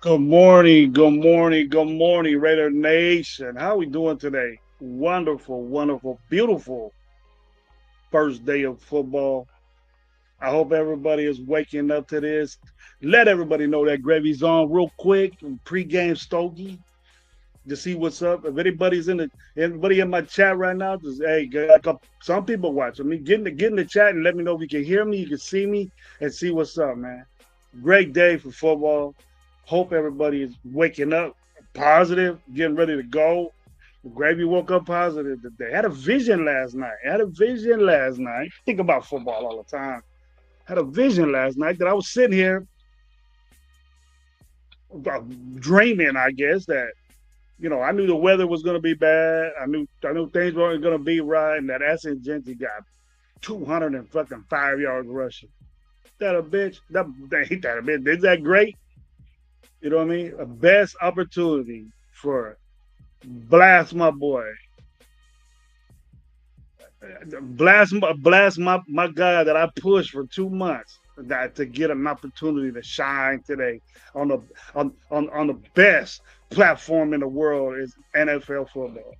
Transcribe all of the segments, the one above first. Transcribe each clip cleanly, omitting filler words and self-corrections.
Good morning, good morning, good morning, Raider Nation. How we doing today? Wonderful, wonderful, beautiful first day of football. I hope everybody is waking up to this. Let everybody know that Gravy's on real quick. Pre-game Stogie to see what's up. If anybody's anybody in my chat right now, just hey, some people watch. I mean, get in the chat and let me know if you can hear me, you can see me, and see what's up, man. Great day for football. Hope everybody is waking up positive, getting ready to go. Gravy woke up positive today. Had a vision last night. Think about football all the time. Had a vision last night that I was sitting here dreaming, I guess, that I knew the weather was going to be bad. I knew things weren't going to be right, and that Aston Genty got 205 yards rushing. That a bitch? That ain't that a bitch? Is that great? You know what I mean? A best opportunity for blast my boy, blast my guy that I pushed for 2 months to get an opportunity to shine today on the best platform in the world is NFL football.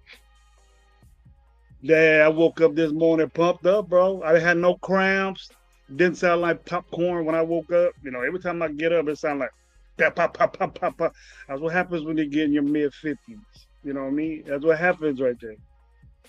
Yeah, I woke up this morning pumped up, bro. I had no cramps. Didn't sound like popcorn when I woke up. Every time I get up, it sounds like pop, pop, pop, pop, pop, pop. That's what happens when you get in your mid-50s. You know what I mean? That's what happens right there.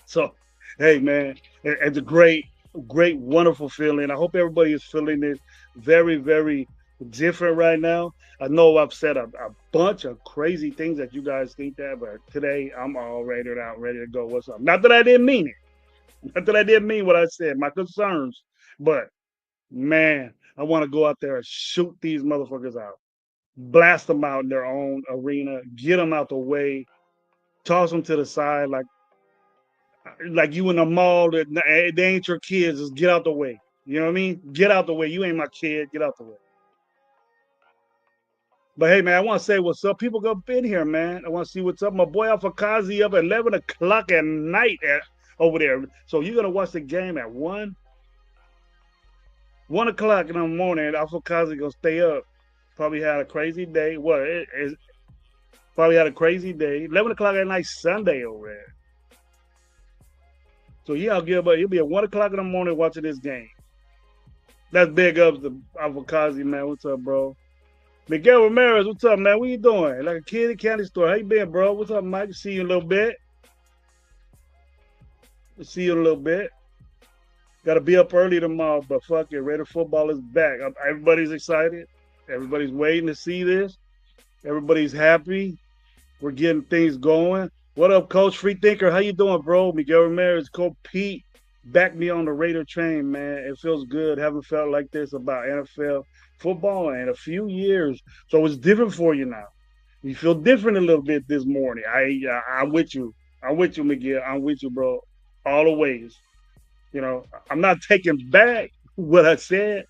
So, hey, man, it's a great, wonderful feeling. I hope everybody is feeling it very, very different right now. I know I've said a bunch of crazy things that you guys think that, but today I'm all rated out, ready to go. What's up? Not that I didn't mean it. Not that I didn't mean what I said, my concerns, but man, I want to go out there and shoot these motherfuckers out, blast them out in their own arena, get them out the way, toss them to the side like you in the mall that they ain't your kids. Just get out the way. You know what I mean? Get out the way. You ain't my kid. Get out the way. But hey, man, I want to say what's up. People go in here, man. I want to see what's up. My boy Alfakazi up at 11 o'clock at night over there. So you're going to watch the game at 1? 1 o'clock in the morning, Afakazi gonna stay up. Probably had a crazy day. What? Probably had a crazy day. 11 o'clock at night, Sunday over there. So yeah, I'll give up. He'll be at 1 o'clock in the morning watching this game. That's big ups to Afakazi, man. What's up, bro? Miguel Ramirez, what's up, man? What you doing? Like a kid at candy store. How you been, bro? What's up, Mike? See you in a little bit. See you in a little bit. Got to be up early tomorrow, but fuck it. Raider football is back. Everybody's excited. Everybody's waiting to see this. Everybody's happy. We're getting things going. What up, Coach Free Thinker? How you doing, bro? Miguel Ramirez, Coach Pete, back me on the Raider train, man. It feels good. Haven't felt like this about NFL football in a few years. So it's different for you now. You feel different a little bit this morning. I'm with you. I'm with you, Miguel. I'm with you, bro. All the ways. I'm not taking back what I said,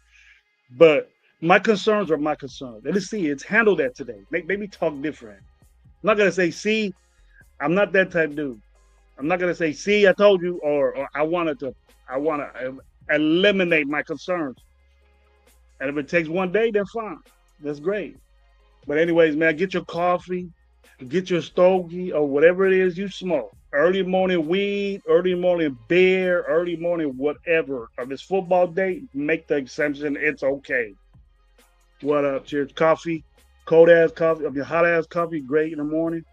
but my concerns are my concerns. Let's see, it's handled that today. Make me talk different. I'm not gonna say, see, I'm not that type of dude. I'm not gonna say, see, I told you, or I wanna eliminate my concerns. And if it takes one day, then fine. That's great. But anyways, man, get your coffee, get your stogie or whatever it is you smoke. Early morning weed, early morning beer, early morning whatever. If it's football day, make the exemption. It's okay. What up? Cheers. Coffee, cold ass coffee, hot ass coffee, great in the morning.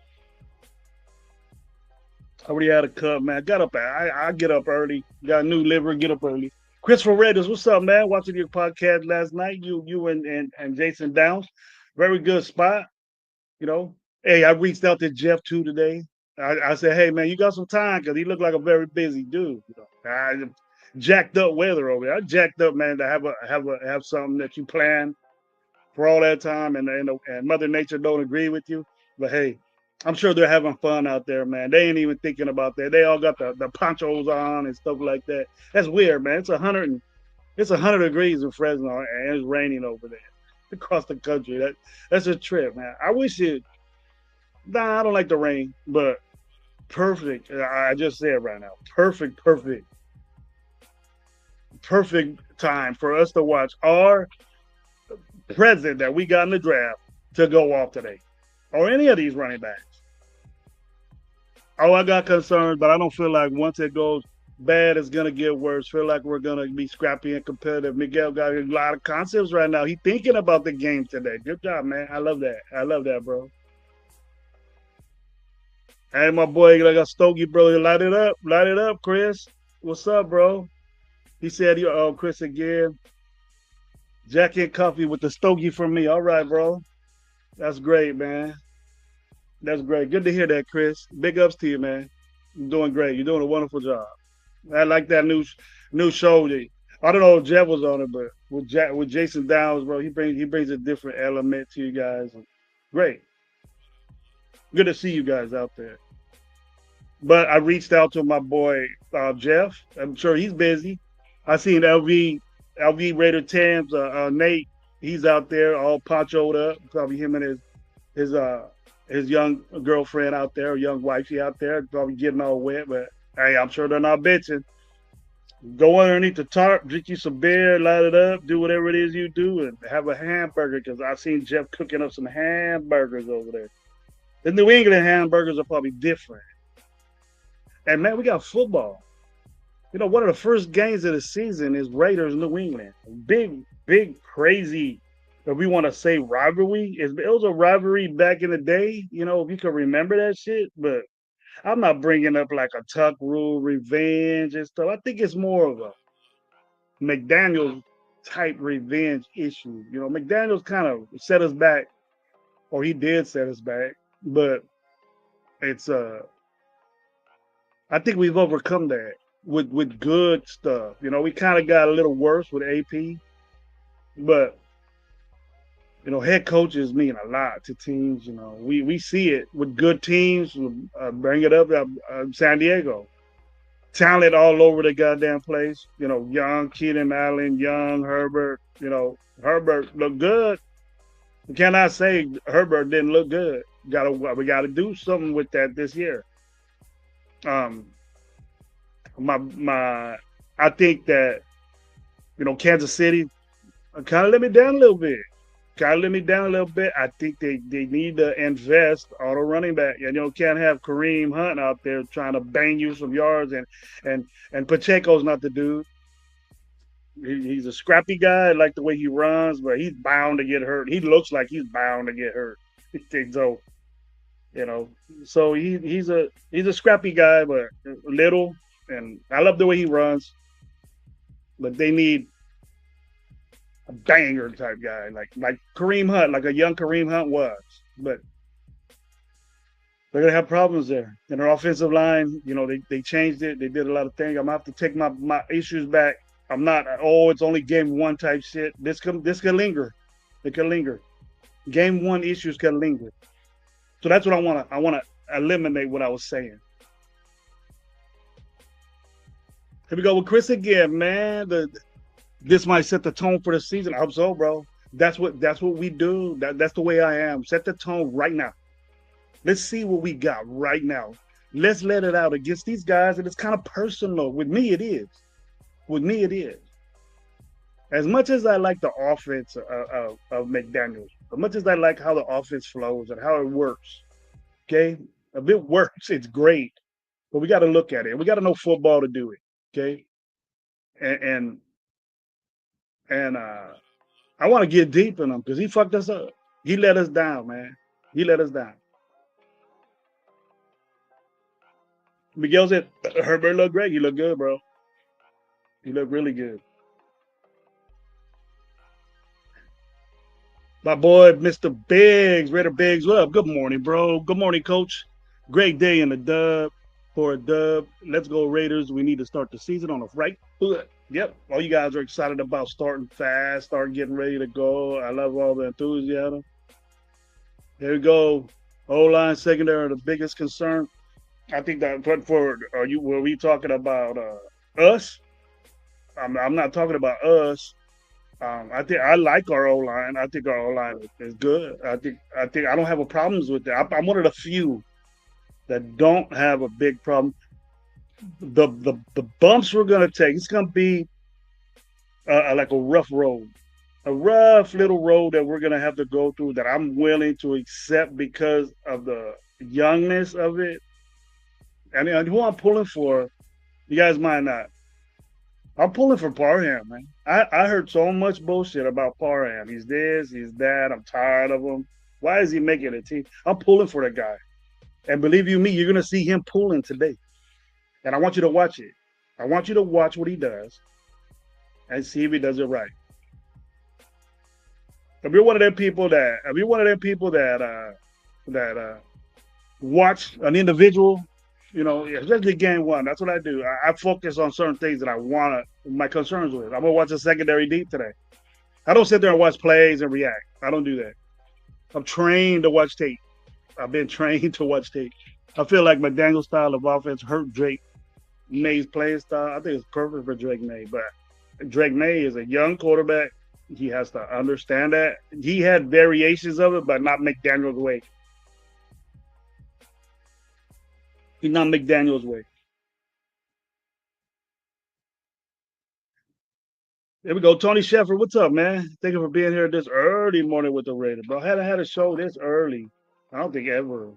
I already had a cup, man. Got up. I get up early. Got a new liver. Get up early. Christopher Reddis, what's up, man? Watching your podcast last night. You and Jason Downs. Very good spot. You know. Hey, I reached out to Jeff too today. I said, hey man, you got some time because he looked like a very busy dude. Jacked up weather over there. I jacked up, man, to have something that you plan for all that time, and Mother Nature don't agree with you. But hey, I'm sure they're having fun out there, man. They ain't even thinking about that. They all got the ponchos on and stuff like that. That's weird, man. It's 100 degrees in Fresno and it's raining over there across the country. That's a trip, man. I wish it. Nah, I don't like the rain, but perfect. I just said right now, perfect time for us to watch our president that we got in the draft to go off today, or any of these running backs. Oh, I got concerns, but I don't feel like once it goes bad, it's gonna get worse. Feel like we're gonna be scrappy and competitive. Miguel got a lot of concepts right now. He's thinking about the game today. Good job, man. I love that. I love that, bro. Hey, my boy, like a Stogie brother, light it up, Chris. What's up, bro? He said, "Oh, Chris again. Jackie and coffee with the Stogie for me." All right, bro. That's great, man. That's great. Good to hear that, Chris. Big ups to you, man. You're doing great. You're doing a wonderful job. I like that new show. I don't know if Jeff was on it, but with Jason Downs, bro, he brings a different element to you guys. Great. Good to see you guys out there. But I reached out to my boy Jeff. I'm sure he's busy. I seen LV Raider Tams, Nate. He's out there all ponchoed up. Probably him and his his young girlfriend out there, young wifey out there, probably getting all wet. But hey, I'm sure they're not bitching. Go underneath the tarp, drink you some beer, light it up, do whatever it is you do, and have a hamburger. Because I seen Jeff cooking up some hamburgers over there. The New England hamburgers are probably different. And man, we got football. One of the first games of the season is Raiders New England. Big, crazy. If we want to say rivalry, it was a rivalry back in the day. If you can remember that shit. But I'm not bringing up like a tuck rule, revenge and stuff. I think it's more of a McDaniels type revenge issue. McDaniels kind of set us back, or he did set us back. But it's I think we've overcome that with good stuff. We kind of got a little worse with AP, but head coaches mean a lot to teams. We see it with good teams. Bring it up, San Diego, talent all over the goddamn place. Young Keenan Allen, young Herbert. Herbert looked good. You cannot say Herbert didn't look good. We got to do something with that this year. I think that Kansas City kind of let me down a little bit. Kind of let me down a little bit. I think they need to invest on a running back. Can't have Kareem Hunt out there trying to bang you some yards and and Pacheco's not the dude. He's a scrappy guy. I like the way he runs, but he's bound to get hurt. He looks like he's bound to get hurt. So you know, so he's a scrappy guy, but little. And I love the way he runs, but they need a banger type guy, like Kareem Hunt, like a young Kareem Hunt was. But they're gonna have problems there. And their offensive line, they changed it. They did a lot of things. I'm gonna have to take my issues back. I'm not. Oh, it's only game one type shit. This could linger. It could linger. Game one issues can linger. So that's what I want to. I want to eliminate what I was saying. Here we go with Chris again, man. This might set the tone for the season. I hope so, bro. That's what we do. That's the way I am. Set the tone right now. Let's see what we got right now. Let's let it out against these guys, and it's kind of personal. With me, it is. With me, it is. As much as I like the offense of McDaniels, as much as I like how the offense flows and how it works, okay? If it works, it's great. But we got to look at it. We got to know football to do it, okay? And and, and I want to get deep in him because he fucked us up. He let us down, man. He let us down. Miguel said Herbert looked great. He looked good, bro. He looked really good. My boy, Mr. Biggs, Raider Biggs, what up? Good morning, bro. Good morning, coach. Great day in the dub for a dub. Let's go, Raiders. We need to start the season on the right foot. Yep. All you guys are excited about starting fast, starting getting ready to go. I love all the enthusiasm. There we go. O-line, secondary are the biggest concern. I think that were we talking about us? I'm not talking about us. I think I like our O line. I think our O line is good. I think I don't have a problems with that. I'm one of the few that don't have a big problem. The bumps we're gonna take, it's gonna be like a rough road, a rough little road that we're gonna have to go through. That I'm willing to accept because of the youngness of it. And who I'm pulling for, you guys might not. I'm pulling for Parham, man. I heard so much bullshit about Parham. He's this, he's that. I'm tired of him. Why is he making a team? I'm pulling for the guy. And believe you me, you're going to see him pulling today. And I want you to watch it. I want you to watch what he does and see if he does it right. If you're one of them people that watch an individual, especially game one, that's what I do. I focus on certain things that I want my concerns with. I'm gonna watch a secondary deep today. I don't sit there and watch plays and react. I don't do that. I'm trained to watch tape. I've been trained to watch tape. I feel like McDaniel's style of offense hurt Drake May's playing style. I think it's perfect for Drake May, but Drake May is a young quarterback. He has to understand that. He had variations of it, but not McDaniel's way. He's not McDaniel's way. There we go. Tony Sheffer, what's up, man? Thank you for being here this early morning with the Raiders, bro. I hadn't had a show this early. I don't think ever.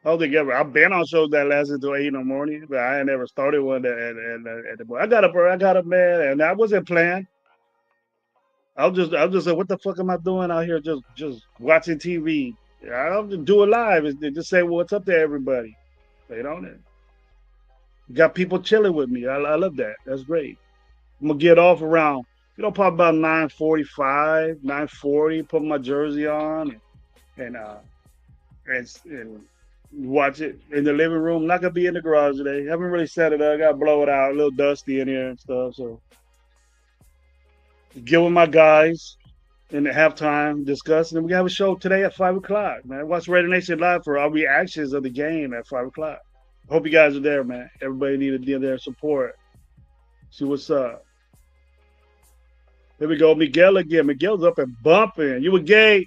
I don't think ever. I've been on shows that lasted till 8 in the morning, but I ain't never started one at the I got up, bro. I got up, man, and I wasn't playing. I was just like, what the fuck am I doing out here just watching TV? I don't just do it live. Just say, well, what's up to everybody? They don't. Got people chilling with me. I love that. That's great. I'm gonna get off around, probably about 9:45, 9:40. Put my jersey on and and watch it in the living room. Not gonna be in the garage today. Haven't really set it up. I gotta blow it out. A little dusty in here and stuff. So get with my guys in the halftime discuss, and then we have a show today at 5 o'clock. Man, watch Raider Nation live for our reactions of the game at 5 o'clock. Hope you guys are there, man. Everybody needed their support. See what's up. Here we go, Miguel again. Miguel's up and bumping. You were gay.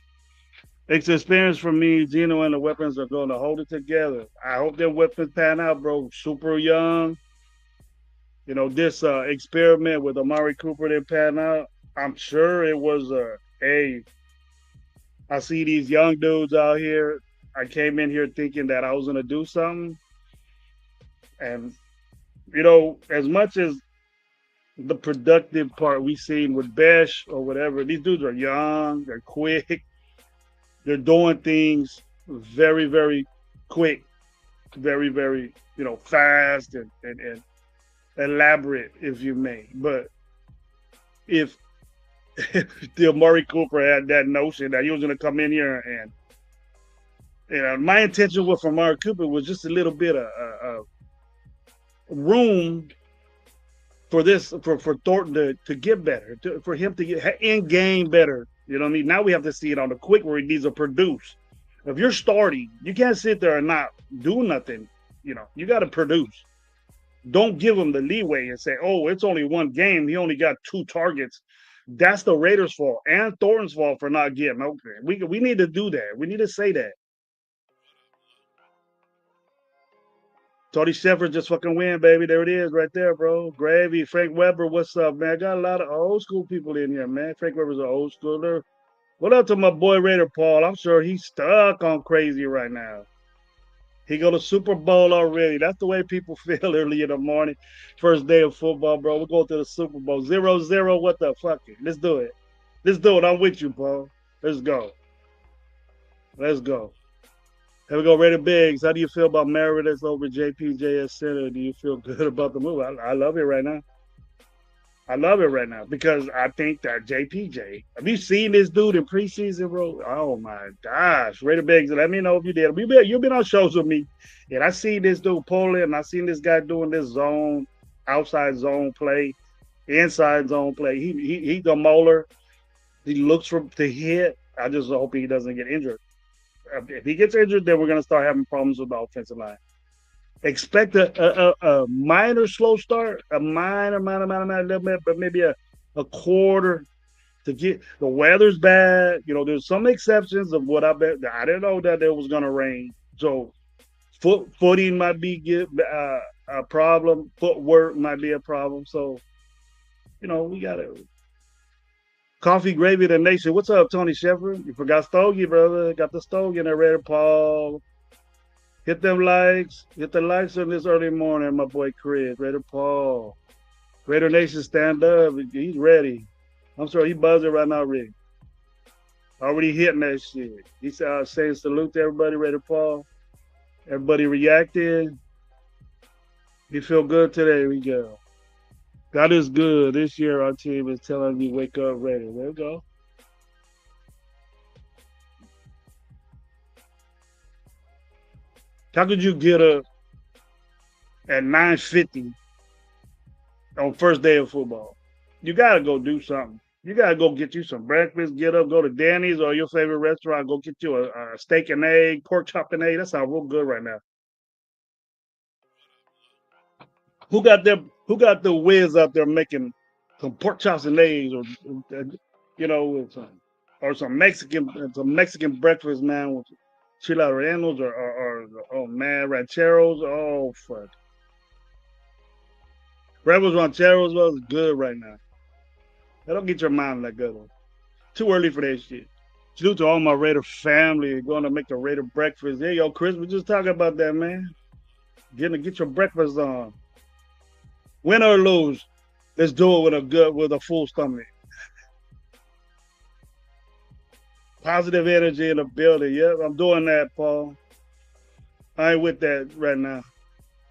It's experience for me. Gino and the weapons are going to hold it together. I hope their weapons pan out, bro. Super young. This experiment with Amari Cooper didn't pan out. I'm sure it was a. I see these young dudes out here. I came in here thinking that I was gonna do something, and as much as the productive part we seen with Besh or whatever, these dudes are young, they're quick, they're doing things very, very quick, very, very, fast and elaborate, if you may. But if if the Amari Cooper had that notion that he was going to come in here and my intention with Amari Cooper was just a little bit of room for this for Thornton to get better, for him to get in game better. You know what I mean? Now we have to see it on the quick where he needs to produce. If you're starting, you can't sit there and not do nothing. You got to produce. Don't give him the leeway and say, "Oh, it's only one game. He only got 2 targets." That's the Raiders' fault and Thornton's fault for not getting open. We need to do that. We need to say that. Tony Shepard just fucking win, baby. There it is, right there, bro. Gravy, Frank Weber, what's up, man? Got a lot of old school people in here, man. Frank Weber's an old schooler. What up to my boy Raider Paul? I'm sure he's stuck on crazy right now. He go to Super Bowl already. That's the way people feel early in the morning. First day of football, bro. We're going to the Super Bowl. 0-0. What the fuck? Let's do it. Let's do it. I'm with you, Paul. Let's go. Let's go. Here we go, Raider Biggs. How do you feel about Meredith over JPJ Center? Do you feel good about the move? I love it right now. I love it right now because I think that JPJ. Have you seen this dude in preseason, bro? Oh my gosh, Raider Biggs. Let me know if you did. You've been on shows with me, and I see this dude pulling, and I seen this guy doing this zone, outside zone play, inside zone play. He's a molar. He looks for to hit. I just hope he doesn't get injured. If he gets injured, then we're gonna start having problems with the offensive line. Expect a minor slow start, a minor, little bit, but maybe a quarter to get. The weather's bad. There's some exceptions of what I bet. I didn't know that it was gonna rain, so footing might be a problem. Footwork might be a problem. So we gotta. Coffee Gravy the Nation. What's up, Tony Shepard? You forgot Stogie, brother. Got the Stogie in there, Raider Paul. Hit them likes. Hit the likes on this early morning, my boy Chris. Raider Paul. Raider Nation, stand up. He's ready. I'm sorry, he buzzing right now, Rick. Already hitting that shit. He's saying salute to everybody, Raider Paul. Everybody reacting. We feel good today. We go. God is good. This year, our team is telling me, wake up, ready. There we go. How could you get up at 9:50 on first day of football? You got to go do something. You got to go get you some breakfast, get up, go to Danny's or your favorite restaurant, go get you a steak and egg, pork chop and egg. That sounds real good right now. Who got the whiz out there making some pork chops and eggs or some Mexican breakfast, man, with chilarenos or oh man, rancheros. Oh fuck. Rebels rancheros was good right now. That don't get your mind that good one. Too early for that shit. Salute to all my Raider family going to make the Raider breakfast. Hey yo, Chris, we just talking about that, man. Get your breakfast on. Win or lose, let's do it with a full stomach. Positive energy in the building. Yep, I'm doing that, Paul. I ain't with that right now.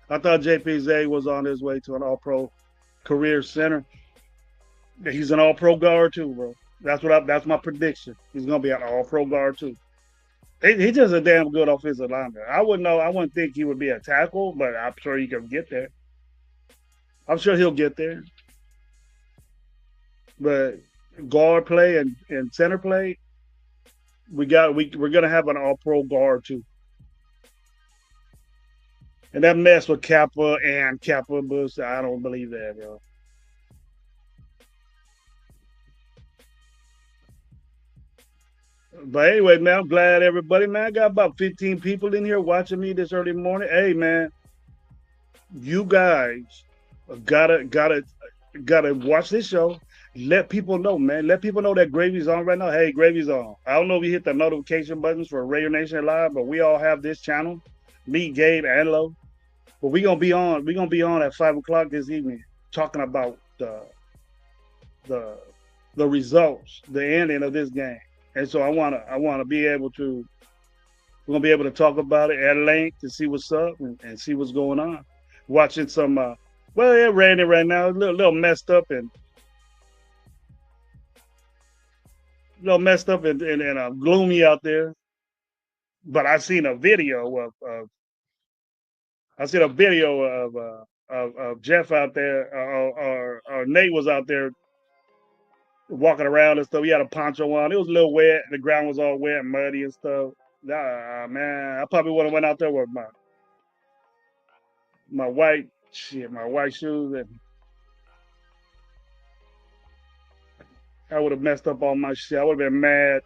I thought JPZ was on his way to an All-Pro career center. He's an All-Pro guard too, bro. That's my prediction. He's gonna be an All-Pro guard too. He's just a damn good offensive lineman. I wouldn't think he would be a tackle, but I'm sure he can get there. I'm sure he'll get there. But guard play and center play, we're gonna have an all-pro guard too. And that mess with Kappa Bush, I don't believe that, bro. But anyway, man, I'm glad everybody, man. I got about 15 people in here watching me this early morning. Hey, man, you guys Gotta watch this show. Let people know, man. Let people know that Gravy's on right now. Hey, Gravy's on. I don't know if you hit the notification buttons for Radio Nation Live, but we all have this channel. Me, Gabe, and Lo. But we gonna be on. We gonna be on at 5 o'clock this evening, talking about the the results, the ending of this game. And so I wanna be able to. We're gonna be able to talk about it at length to see what's up and see what's going on. Watching some. Well, it's raining right now. A little messed up and gloomy out there. But I seen a video of Jeff out there, or Nate was out there walking around and stuff. He had a poncho on. It was a little wet. The ground was all wet and muddy and stuff. Nah, man, I probably would have went out there with my white shoes, and I would have messed up all my shit. I would have been mad.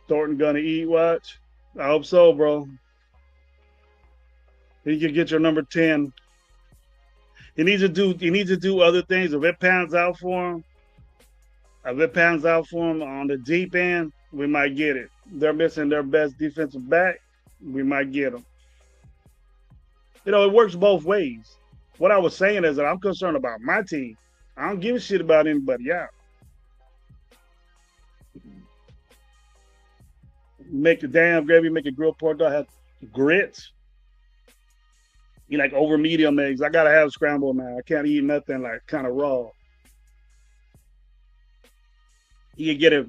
Thornton gonna eat. Watch. I hope so, bro. He could get your number 10. He needs to do. He needs to do other things. If it pans out for him on the deep end, we might get it. They're missing their best defensive back. We might get them. It works both ways. What I was saying is that I'm concerned about my team. I don't give a shit about anybody else. Make the damn gravy, make a grilled pork dog, have grits. You like over medium eggs. I gotta have scrambled now. I can't eat nothing like kind of raw. You can get it.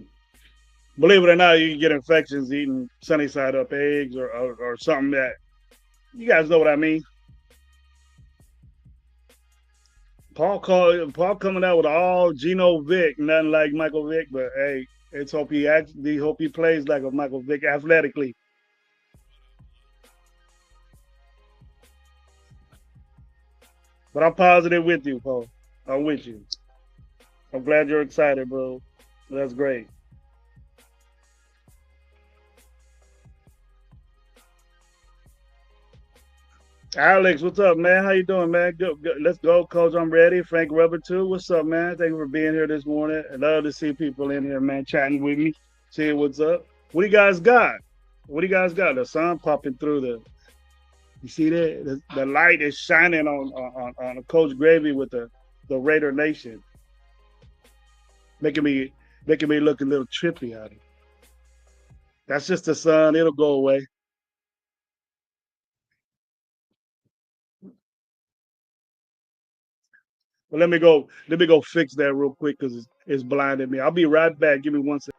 Believe it or not, you can get infections eating sunny side up eggs or something that you guys know what I mean. Paul coming out with all Geno Vick, nothing like Michael Vick, but hey, let's hope he plays like a Michael Vick athletically. But I'm positive with you, Paul. I'm with you. I'm glad you're excited, bro. That's great. Alex, what's up, man? How you doing, man? Good. Let's go, Coach. I'm ready. Frank Rubber too. What's up, man? Thank you for being here this morning. I love to see people in here, man, chatting with me, seeing what's up. What do you guys got? What do you guys got? The sun popping through the. You see that? The light is shining on Coach Gravy with the Raider Nation, making me look a little trippy out of it. That's just the sun. It'll go away. But let me go. Let me go fix that real quick because it's blinding me. I'll be right back. Give me 1 second.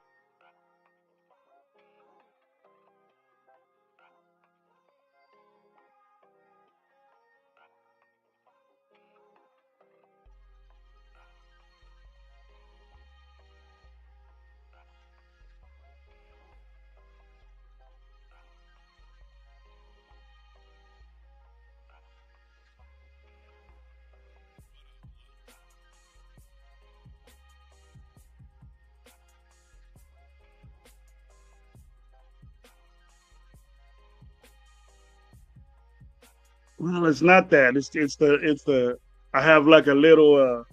Well, it's not that. It's the. I have like a little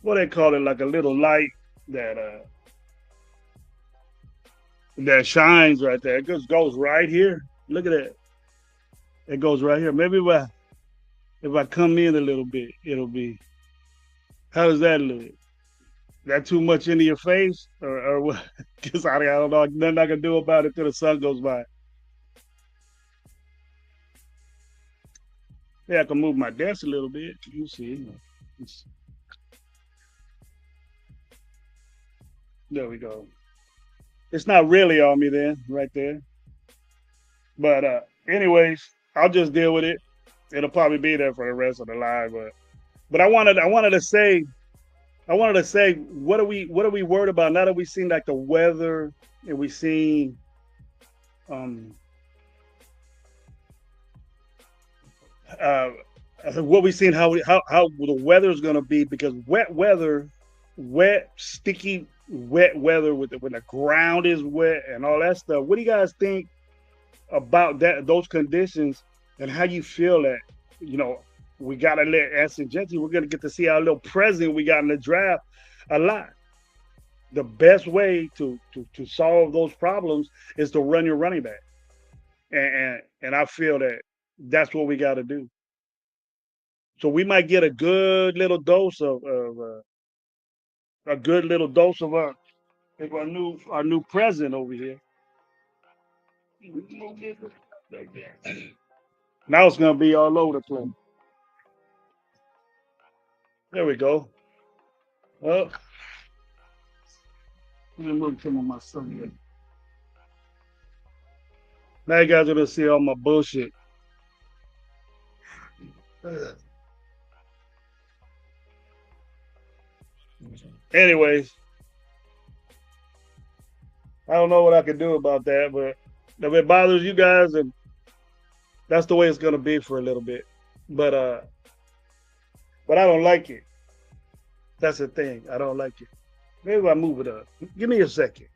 what they call it, like a little light that that shines right there. It just goes right here. Look at that. It goes right here. Maybe if I come in a little bit, it'll be. How does that look? That too much into your face, or what? Because I don't know. Nothing I can do about it till the sun goes by. Yeah, I can move my desk a little bit. You see, there we go. It's not really on me then, right there. But anyways, I'll just deal with it. It'll probably be there for the rest of the live. But I wanted to say, what are we worried about now that we've seen like the weather and we've seen um uh what we've seen how the weather is going to be because wet sticky wet weather with when the ground is wet and all that stuff. What do you guys think about that those conditions and how you feel that, you know, we gotta let Anson Jesse, we're gonna get to see our little president we got in the draft a lot. The best way to solve those problems is to run your running back. And I feel that that's what we gotta do. So we might get a good little dose of our new president over here. Now it's gonna be all over the place. There we go. Oh, let me move some of my stuff here. Now you guys are gonna see all my bullshit. Anyways, I don't know what I can do about that, but if it bothers you guys, and that's the way it's gonna be for a little bit. But uh, but I don't like it. That's the thing. I don't like it. Maybe I move it up. Give me a second.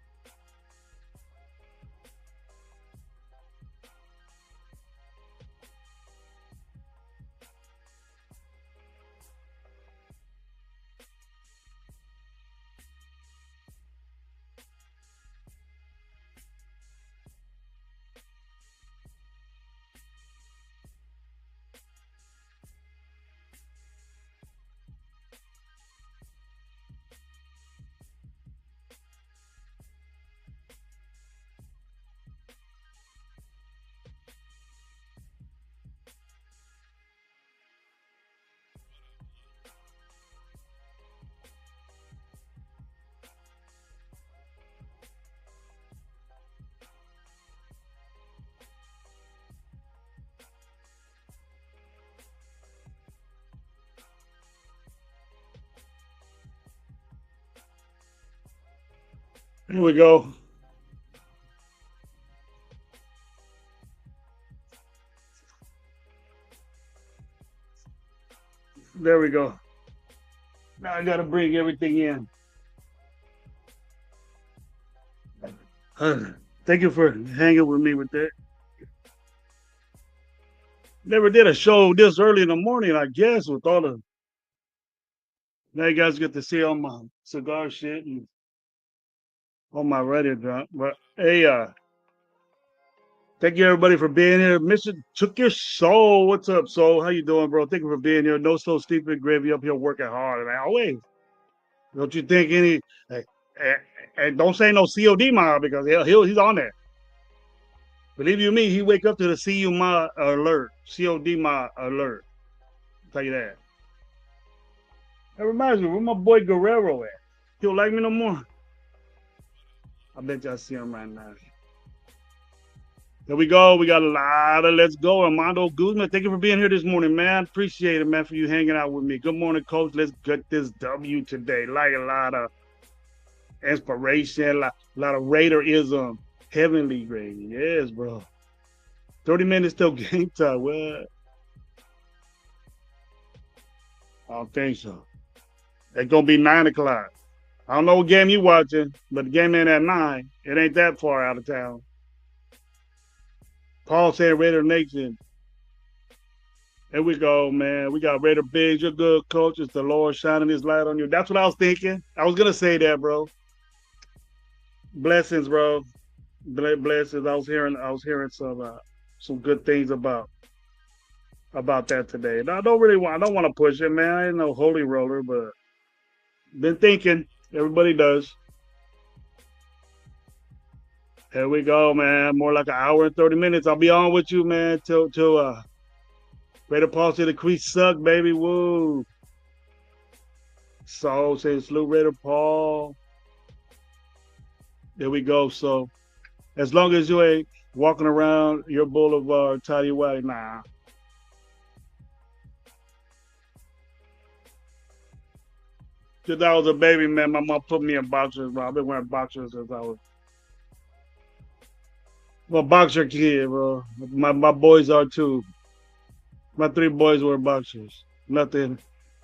Here we go. There we go. Now I gotta bring everything in. Thank you for hanging with me with that. Never did a show this early in the morning, I guess, with all the now you guys get to see all my cigar shit and all my radio drunk. But hey, thank you everybody for being here. Mr. Took Your Soul. What's up, Soul? How you doing, bro? Thank you for being here. No Soul Stupid Gravy up here working hard. Man, always. Don't you think any hey, and don't say no COD mob because he's on there. Believe you me, he wake up to the CU mob alert. COD mob alert. I'll tell you that. That reminds me, where my boy Guerrero at? He don't like me no more. I bet y'all see him right now. There we go. We got a lot of let's go. Armando Guzman, thank you for being here this morning, man. Appreciate it, man, for you hanging out with me. Good morning, coach. Let's get this W today. Like a lot of inspiration, a lot of Raiderism. Heavenly gravy. Yes, bro. 30 minutes till game time. What? I don't think so. It's gonna be 9 o'clock. I don't know what game you watching, but the game ain't at 9. It ain't that far out of town. Paul said Raider Nation. Here we go, man. We got Raider Biggs. You're good, coach. It's the Lord shining his light on you. That's what I was thinking. I was gonna say that, bro. Blessings, bro. Blessings. I was hearing some good things about that today. And I don't want to push it, man. I ain't no holy roller, but been thinking. Everybody does. Here we go, man. More like an hour and 30 minutes. I'll be on with you, man, till Raider Paul said the crease suck, baby. Woo. So says salute Raider Paul. There we go. So as long as you ain't walking around your boulevard tidy white, nah. Since I was a baby, man, my mom put me in boxers, bro. I've been wearing boxers since I was a boxer kid, bro. My boys are too. My 3 boys were boxers. Nothing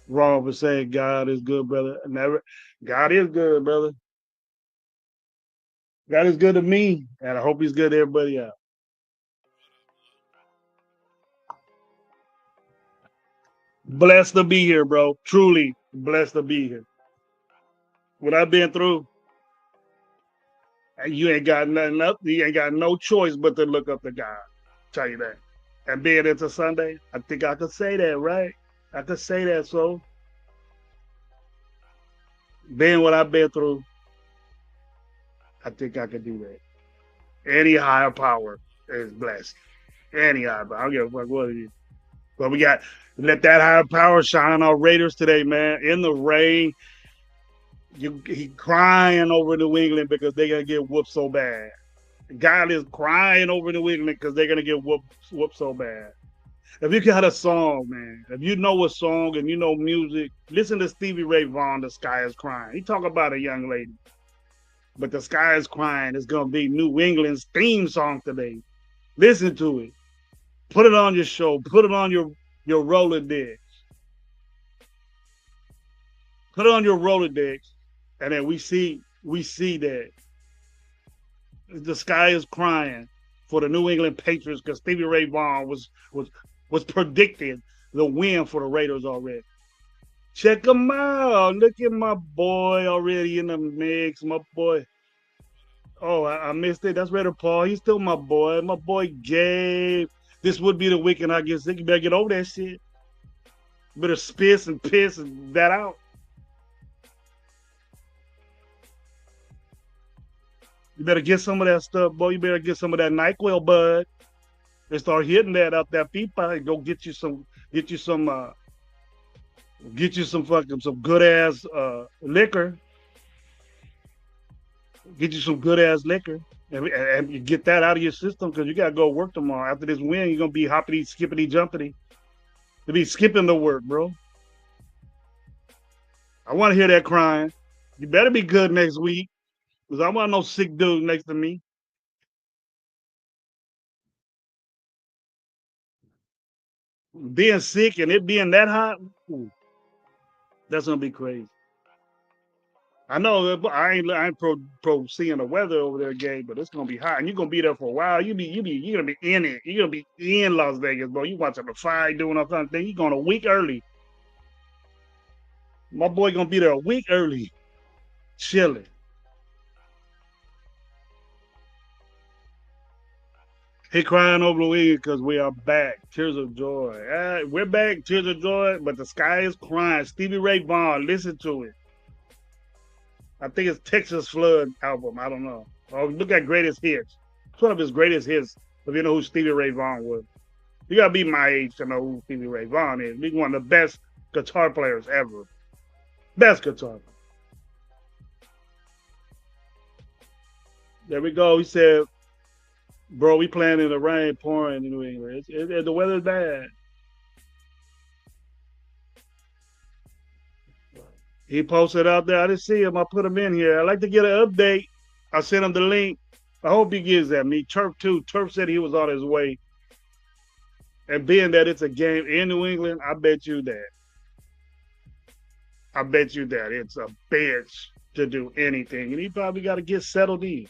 wrong with saying God is good, brother. Never. God is good, brother. God is good to me, and I hope He's good to everybody else. Blessed to be here, bro. Truly blessed to be here. What I've been through, you ain't got nothing up. You ain't got no choice but to look up to God. Tell you that. And being into Sunday, I think I could say that, right? I could say that. So, being what I've been through, I think I could do that. Any higher power is blessed. Any higher power. I don't give a fuck what it is. But we got let that higher power shine on our Raiders today, man. In the rain, he crying over New England because they're gonna get whooped so bad. God is crying over New England because they're gonna get whooped so bad. If you got a song, man, if you know a song and you know music, listen to Stevie Ray Vaughan, "The Sky is Crying." He talk about a young lady, but "The Sky is Crying" is gonna be New England's theme song today. Listen to it. Put it on your show. Put it on your Rolodex. Put it on your Rolodex, and then we see that the sky is crying for the New England Patriots because Stevie Ray Vaughan was predicting the win for the Raiders already. Check them out. Look at my boy already in the mix. My boy. Oh, I missed it. That's Raider Paul. He's still my boy. My boy Gabe. This would be the weekend I get sick. You better get over that shit. You better spiss and piss and that out. You better get some of that stuff, boy. You better get some of that NyQuil bud and start hitting that up that pipa and go get you some get you some fucking some good ass liquor. Get you some good ass liquor. And you get that out of your system because you gotta go work tomorrow. After this win, you're gonna be hoppity, skippity, jumpity. To be skipping the work, bro. I want to hear that crying. You better be good next week because I want no sick dude next to me. Being sick and it being that hot, ooh, that's gonna be crazy. I know I ain't pro seeing the weather over there, Gabe, but it's gonna be hot, and you're gonna be there for a while. You're gonna be in it. You're gonna be in Las Vegas, bro. You watching the fire doing all kind of things. You're going a week early. My boy gonna be there a week early, chilling. He crying over the week because we are back. Tears of joy. We're back. Tears of joy, but the sky is crying. Stevie Ray Vaughan, listen to it. I think it's Texas Flood album. I don't know. Oh, look at greatest hits. It's one of his greatest hits. If you know who Stevie Ray Vaughan was, you gotta be my age to know who Stevie Ray Vaughan is. He's one of the best guitar players ever. Best guitar. There we go. He said, "Bro, we playing in the rain, pouring in New England. The weather's bad." He posted out there. I didn't see him. I put him in here. I'd like to get an update. I sent him the link. I hope he gives that. Me, Turf too. Turf said he was on his way. And being that it's a game in New England, I bet you that. I bet you that it's a bitch to do anything. And he probably got to get settled in.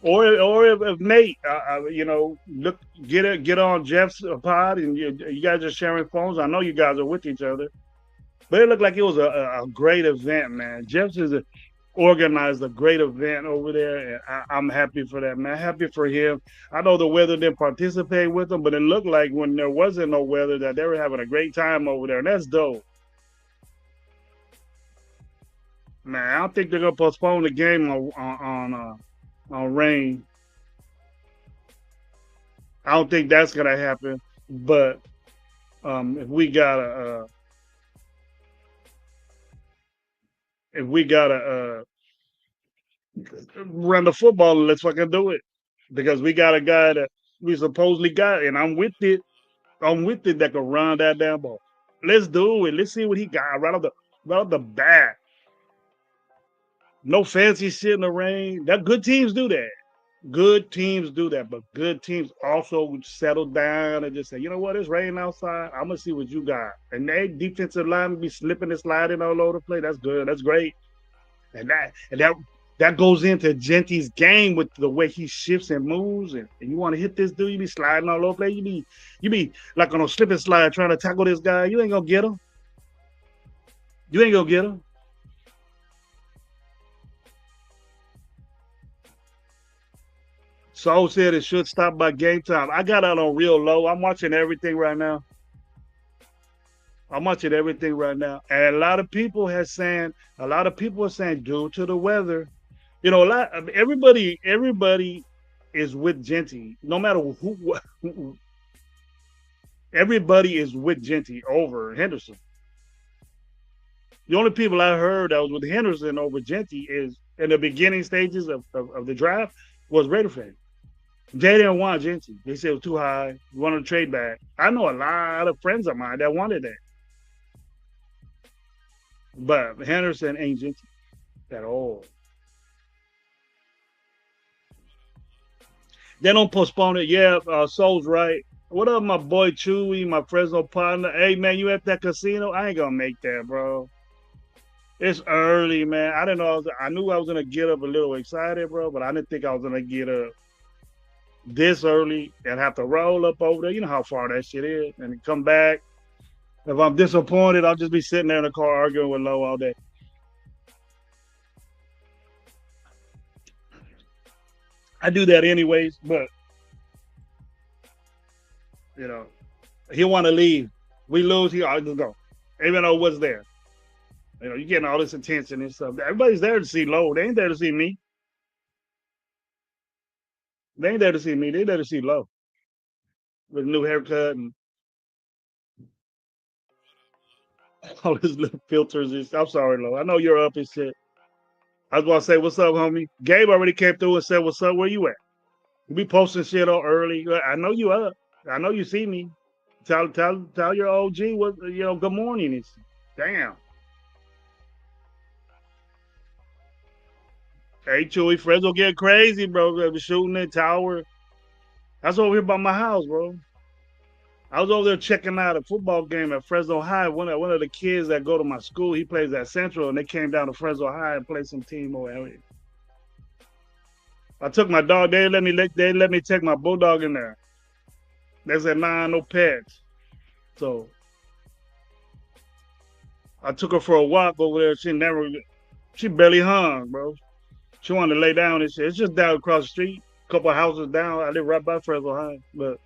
Or if Nate, look, get on Jeff's pod, and you guys are sharing phones. I know you guys are with each other, but it looked like it was a great event, man. Jeff's is organized a great event over there, and I'm happy for that, man. Happy for him. I know the weather didn't participate with them, but it looked like when there wasn't no weather that they were having a great time over there, and that's dope. Man, I don't think they're gonna postpone the game on rain. I don't think that's gonna happen. But if we gotta run the football, let's fucking do it because we got a guy that we supposedly got, and I'm with it. I'm with it that can run that damn ball. Let's do it. Let's see what he got right off the bat. No fancy shit in the rain. That good teams do that. Good teams do that, but good teams also settle down and just say, you know what, it's raining outside. I'm gonna see what you got. And they defensive line be slipping and sliding all over the place. That's good. That's great. And that That goes into Genty's game with the way he shifts and moves, and you want to hit this dude, you be sliding all over place. You be like on a slip and slide trying to tackle this guy. You ain't gonna get him. You ain't gonna get him. Saul said it should stop by game time. I got out on real low. I'm watching everything right now. I'm watching everything right now, and a lot of people are saying due to the weather. You know, a lot. Everybody is with Genty. No matter who, everybody is with Genty over Henderson. The only people I heard that was with Henderson over Genty is in the beginning stages of the draft was Raider fans. They didn't want Genty. They said it was too high. Wanted to trade back. I know a lot of friends of mine that wanted that, but Henderson ain't Genty at all. They don't postpone it. Yeah, Soul's right. What up, my boy Chewy, my Fresno partner? Hey, man, you at that casino? I ain't gonna make that, bro. It's early, man. I didn't know. I knew I was gonna get up a little excited, bro, but I didn't think I was gonna get up this early and have to roll up over there. You know how far that shit is, and come back. If I'm disappointed, I'll just be sitting there in the car arguing with Low all day. I do that anyways, but you know, he want to leave. We lose, he always go, even though what's there. You know, you getting all this attention and stuff. Everybody's there to see Low. They ain't there to see me. They ain't there to see me. They there to see Low with a new haircut and all his little filters. And I'm sorry, Low. I know you're up and shit. I was going to say, what's up, homie? Gabe already came through and said, what's up? Where you at? You be posting shit on early. I know you up. I know you see me. Tell your OG what good morning is. Damn. Hey Chewy, Fresno get crazy, bro. They be shooting the tower. That's over here by my house, bro. I was over there checking out a football game at Fresno High. One of the kids that go to my school, he plays at Central, and they came down to Fresno High and played some team over there. I took my dog. They let me take my bulldog in there. They said, nah, no pets. So I took her for a walk over there. She barely hung, bro. She wanted to lay down and shit. It's just down across the street, a couple of houses down. I live right by Fresno High, but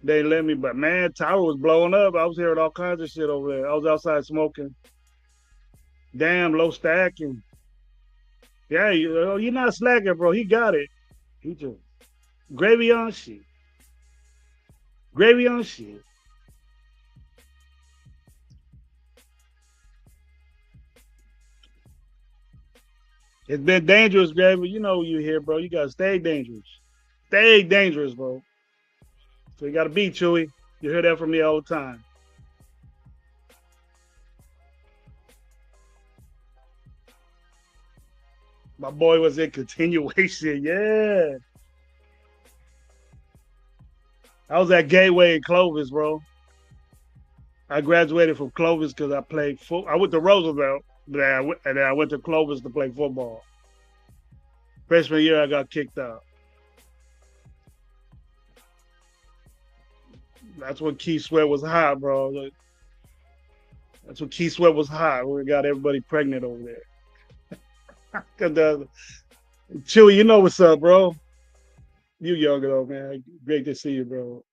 they let me. But man, tower was blowing up. I was hearing all kinds of shit over there. I was outside smoking. Damn, low stacking. Yeah, you're not slacking, bro. He got it. He just gravy on shit. Gravy on shit. It's been dangerous, gravy. You know you here, bro. You gotta stay dangerous. Stay dangerous, bro. So you gotta be Chewy. You hear that from me all the time. My boy was in continuation. Yeah. I was at Gateway in Clovis, bro. I graduated from Clovis because I played I went to Roosevelt, and then I went to Clovis to play football. Freshman year, I got kicked out. That's when Key Sweat was hot, bro. That's when Key Sweat was hot. We got everybody pregnant over there. Chewy, you know what's up, bro. You younger though, man. Great to see you, bro.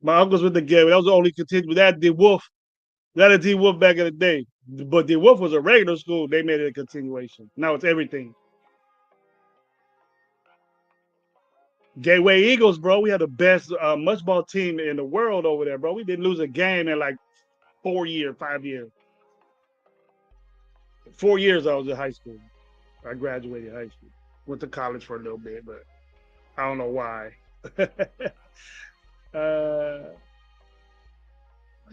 My uncle's with the game. That was the only continue. That did Wolf. That is D Wolf back in the day. But D Wolf was a regular school. They made it a continuation. Now it's everything. Gateway Eagles, bro. We had the best mush ball team in the world over there, bro. We didn't lose a game in like 4 years, 5 years. 4 years I was in high school. I graduated high school. Went to college for a little bit, but I don't know why. uh,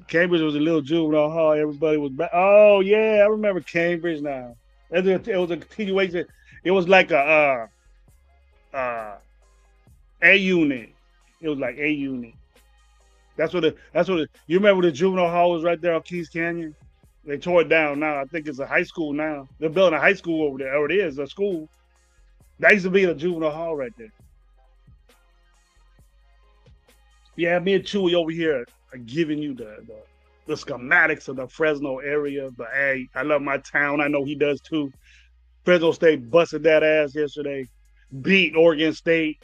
Cambridge was a little juvenile hall. Everybody was back. Oh yeah, I remember Cambridge now. It was a continuation. It was like a unit. It was like a unit. You remember the juvenile hall was right there on Keys Canyon? They tore it down now. I think it's a high school now. They're building a high school over there. Or it is a school. That used to be the juvenile hall right there. Yeah, me and Chewy over here are giving you the schematics of the Fresno area. But hey, I love my town. I know he does too. Fresno State busted that ass yesterday. Beat Oregon State.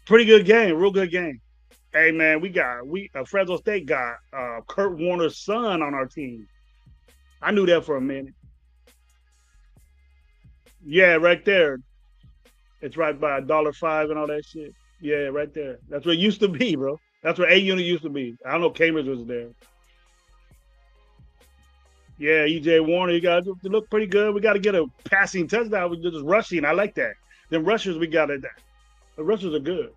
Pretty good game, real good game. Hey man, we Fresno State got Kurt Warner's son on our team. I knew that for a minute. Yeah, right there. It's right by $1.05 and all that shit. Yeah, right there. That's where it used to be, bro. That's where A Unit used to be. I don't know Cambridge was there. Yeah, EJ Warner, you got to look pretty good. We got to get a passing touchdown. We're just rushing. I like that. Them rushers we got it. The rushers are good.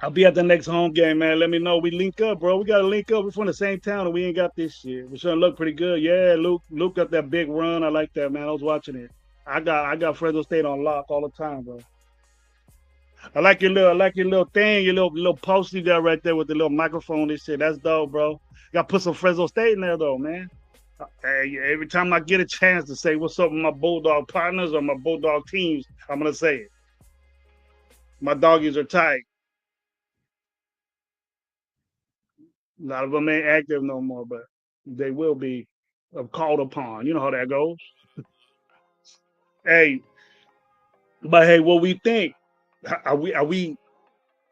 I'll be at the next home game, man. Let me know. We link up, bro. We got to link up. We're from the same town and we ain't got this shit. We're starting to look pretty good. Yeah, Luke got that big run. I like that, man. I was watching it. I got Fresno State on lock all the time, bro. I like your little thing, your little post you got right there with the little microphone and shit. That's dope, bro. Got to put some Fresno State in there though, man. Hey, every time I get a chance to say what's up with my Bulldog partners or my Bulldog teams, I'm gonna say it. My doggies are tight. A lot of them ain't active no more, but they will be called upon. You know how that goes. Hey, but hey, what we think? Are we?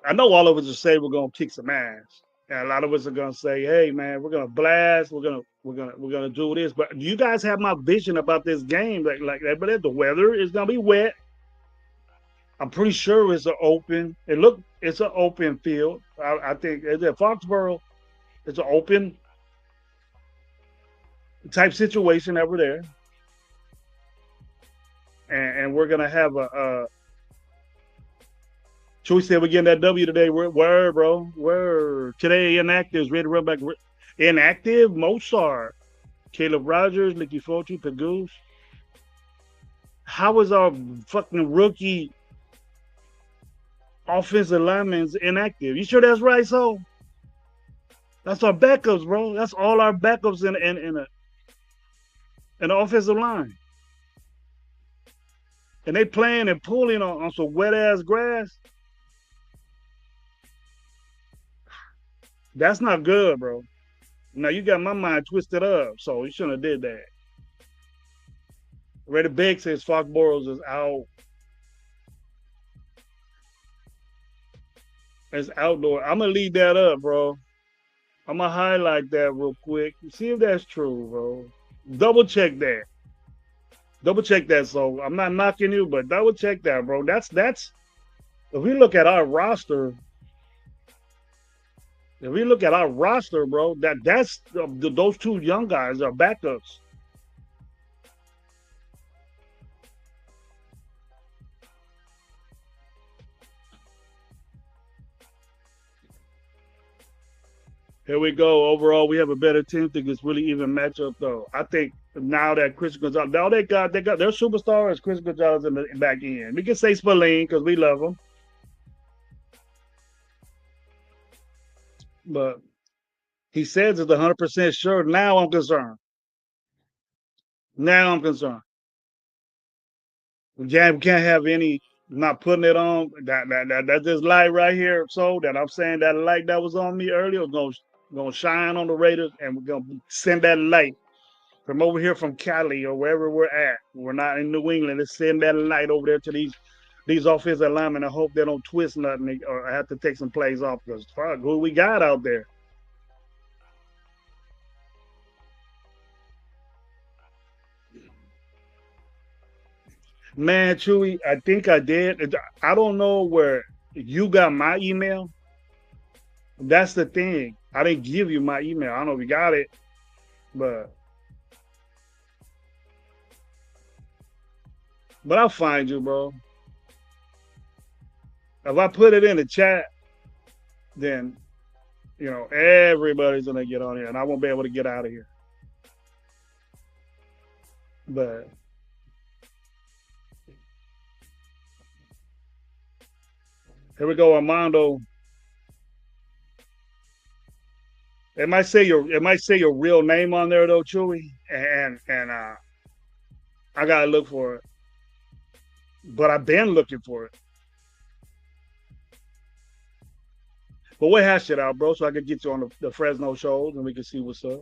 I know all of us are say we're gonna kick some ass, and a lot of us are gonna say, "Hey, man, we're gonna blast. We're gonna do this." But do you guys have my vision about this game? Like that? But the weather is gonna be wet. I'm pretty sure it's an open. It's an open field. I think it's at Foxborough. It's an open type situation over there, and we're gonna have a. Chewy said we're getting that W today. Word, bro. Word. Today, inactives, ready to run back. Inactive, Mozart, Caleb Rogers, Nicky Fortune, Pagoose. How is our fucking rookie offensive linemen inactive? You sure that's right, so? That's our backups, bro. That's all our backups in the offensive line. And they playing and pulling on some wet ass grass. That's not good, bro. Now you got my mind twisted up, so you shouldn't have did that. Reddy Big says Fox Boros is out. It's outdoor. I'm gonna leave that up, bro. I'm gonna highlight that real quick. See if that's true, bro. Double check that. Double check that. So I'm not knocking you, but double check that, bro. That's. If we look at our roster, bro, that's those two young guys are backups. Here we go. Overall, we have a better team. I think it's really even matchup though. I think now that Chris Gonzalez, now they got their superstar is Chris Gonzalez in the back end. We can say Spillane because we love him, but he says it's 100% sure. Now I'm concerned. Now I'm concerned. We can't have any not putting it on. That's this light right here. So that I'm saying that light that was on me earlier was gonna shine on the Raiders, and we're gonna send that light from over here from Cali or wherever we're at. We're not in New England. Let's send that light over there to these offensive linemen. I hope they don't twist nothing or have to take some plays off because fuck, who we got out there? Man, Chewy, I think I did. I don't know where you got my email. That's the thing. I didn't give you my email. I don't know if you got it, but I'll find you, bro. If I put it in the chat, then everybody's gonna get on here, and I won't be able to get out of here. But here we go, Armando. It might say your real name on there though, Chewy, and I gotta look for it, but I've been looking for it. But we'll hash it out, bro, so I can get you on the Fresno shows and we can see what's up.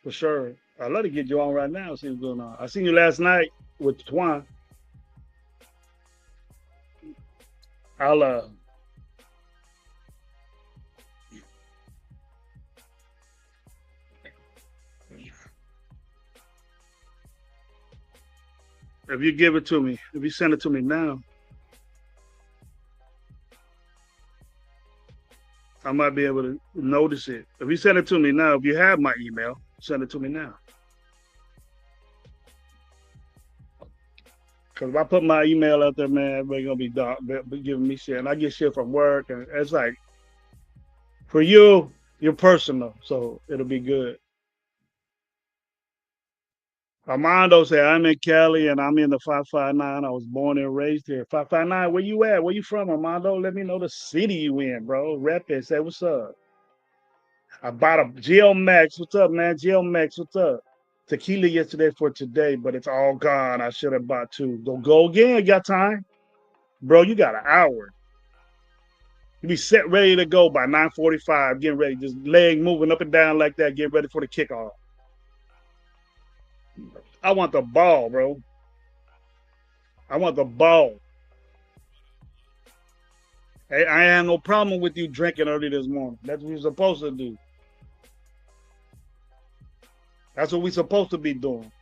For sure. I'd love to get you on right now, see what's going on. I seen you last night with Twan. I'll if you give it to me, if you send it to me now, I might be able to notice it. If you send it to me now, if you have my email, send it to me now. Cause if I put my email out there, man, everybody gonna be giving me shit, and I get shit from work, and it's like for you, you're personal, so it'll be good. Armando said, "I'm in Cali, and I'm in the 559. I was born and raised here. 559, where you at? Where you from, Armando? Let me know the city you in, bro. Rep it. Say what's up. I bought a Geo Max. What's up, man? Geo Max. What's up? Tequila yesterday for today, but it's all gone. I should have bought two. Go again. You got time, bro? You got an hour. You be set ready to go by 9:45. Getting ready, just leg moving up and down like that. Get ready for the kickoff. I want the ball, bro. I want the ball. Hey, I have no problem with you drinking early this morning. That's what you're supposed to do. That's what we're supposed to be doing.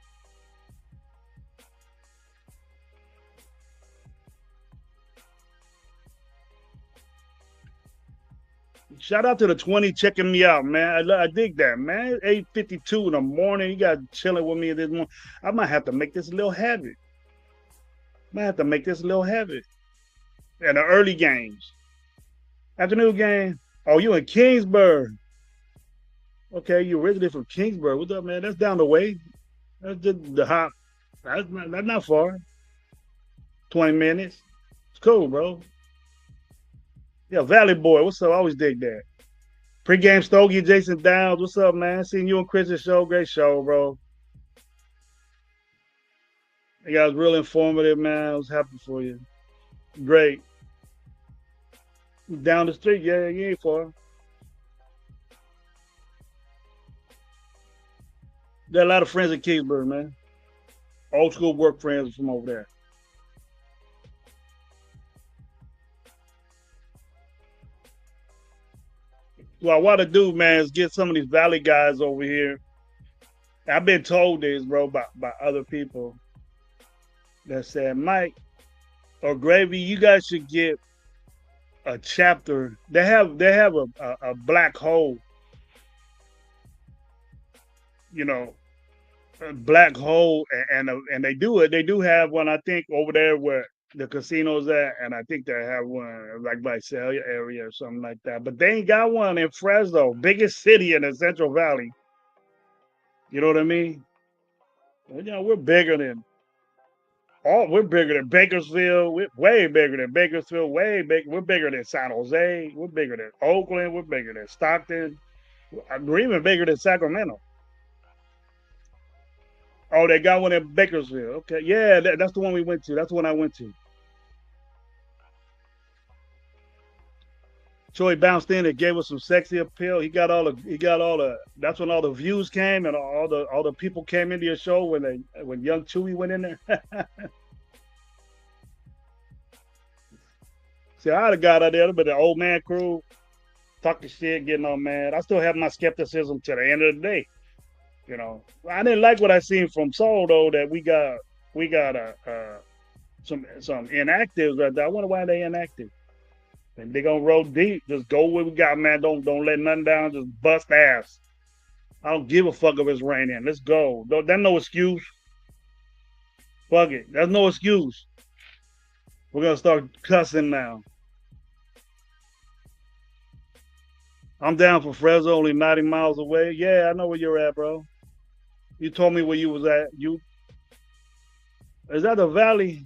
Shout out to the 20 checking me out, man. I dig that, man. 8:52 in the morning. You got chilling with me this morning. I might have to make this a little habit. Might have to make this a little habit. And the early games. Afternoon game. Oh, you in Kingsburg. Okay, you originally from Kingsburg. What's up, man? That's down the way. That's just the hop. That's not far. 20 minutes. It's cool, bro. Yeah, Valley Boy. What's up? I always dig that. Pre-game Stogie, Jason Downs. What's up, man? Seeing you and Chris's show. Great show, bro. You guys real informative, man. I was happy for you. Great. Down the street, yeah, you ain't far. Got a lot of friends in Kingsburg, man. Old school work friends from over there. What I want to do, man, is get some of these Valley guys over here. I've been told this, bro, by other people that said, Mike or Gravy, you guys should get a chapter. They have a black hole, you know, a black hole, and they do it. They do have one, I think, over there where the casino's at, and I think they have one like by Celia area or something like that. But they ain't got one in Fresno, biggest city in the Central Valley. You know what I mean? Well, you know, we're bigger than we're bigger than Bakersfield. We're way bigger than Bakersfield. Way big. We're bigger than San Jose. We're bigger than Oakland. We're bigger than Stockton. We're even bigger than Sacramento. Oh, they got one in Bakersfield. Okay, yeah, that's the one we went to. That's the one I went to. So he bounced in and gave us some sexy appeal. He got all the that's when all the views came and all the people came into your show when young Chewy went in there. See, I'd have got out there, but the old man crew talking shit, getting all mad. I still have my skepticism to the end of the day. You know, I didn't like what I seen from Saul though. That we got some inactives right there. I wonder why they inactive. And they gonna roll deep. Just go where we got, man. Don't let nothing down. Just bust ass. I don't give a fuck if it's raining. Let's go. That's no excuse. Fuck it. That's no excuse. We're gonna start cussing now. I'm down for Fresno, only 90 miles away. Yeah, I know where you're at, bro. You told me where you was at. You is that the valley?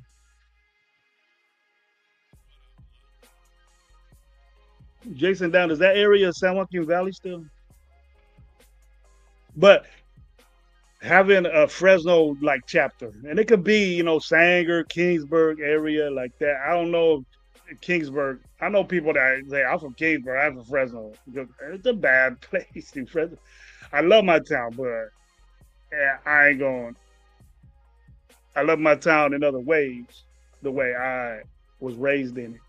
Jason down, is that area of San Joaquin Valley still? But having a Fresno like chapter, and it could be Sanger, Kingsburg area like that. I don't know Kingsburg. I know people that say I'm from Kingsburg, I'm from Fresno. It's a bad place in Fresno. I love my town, but yeah, I ain't going. I love my town in other ways, the way I was raised in it.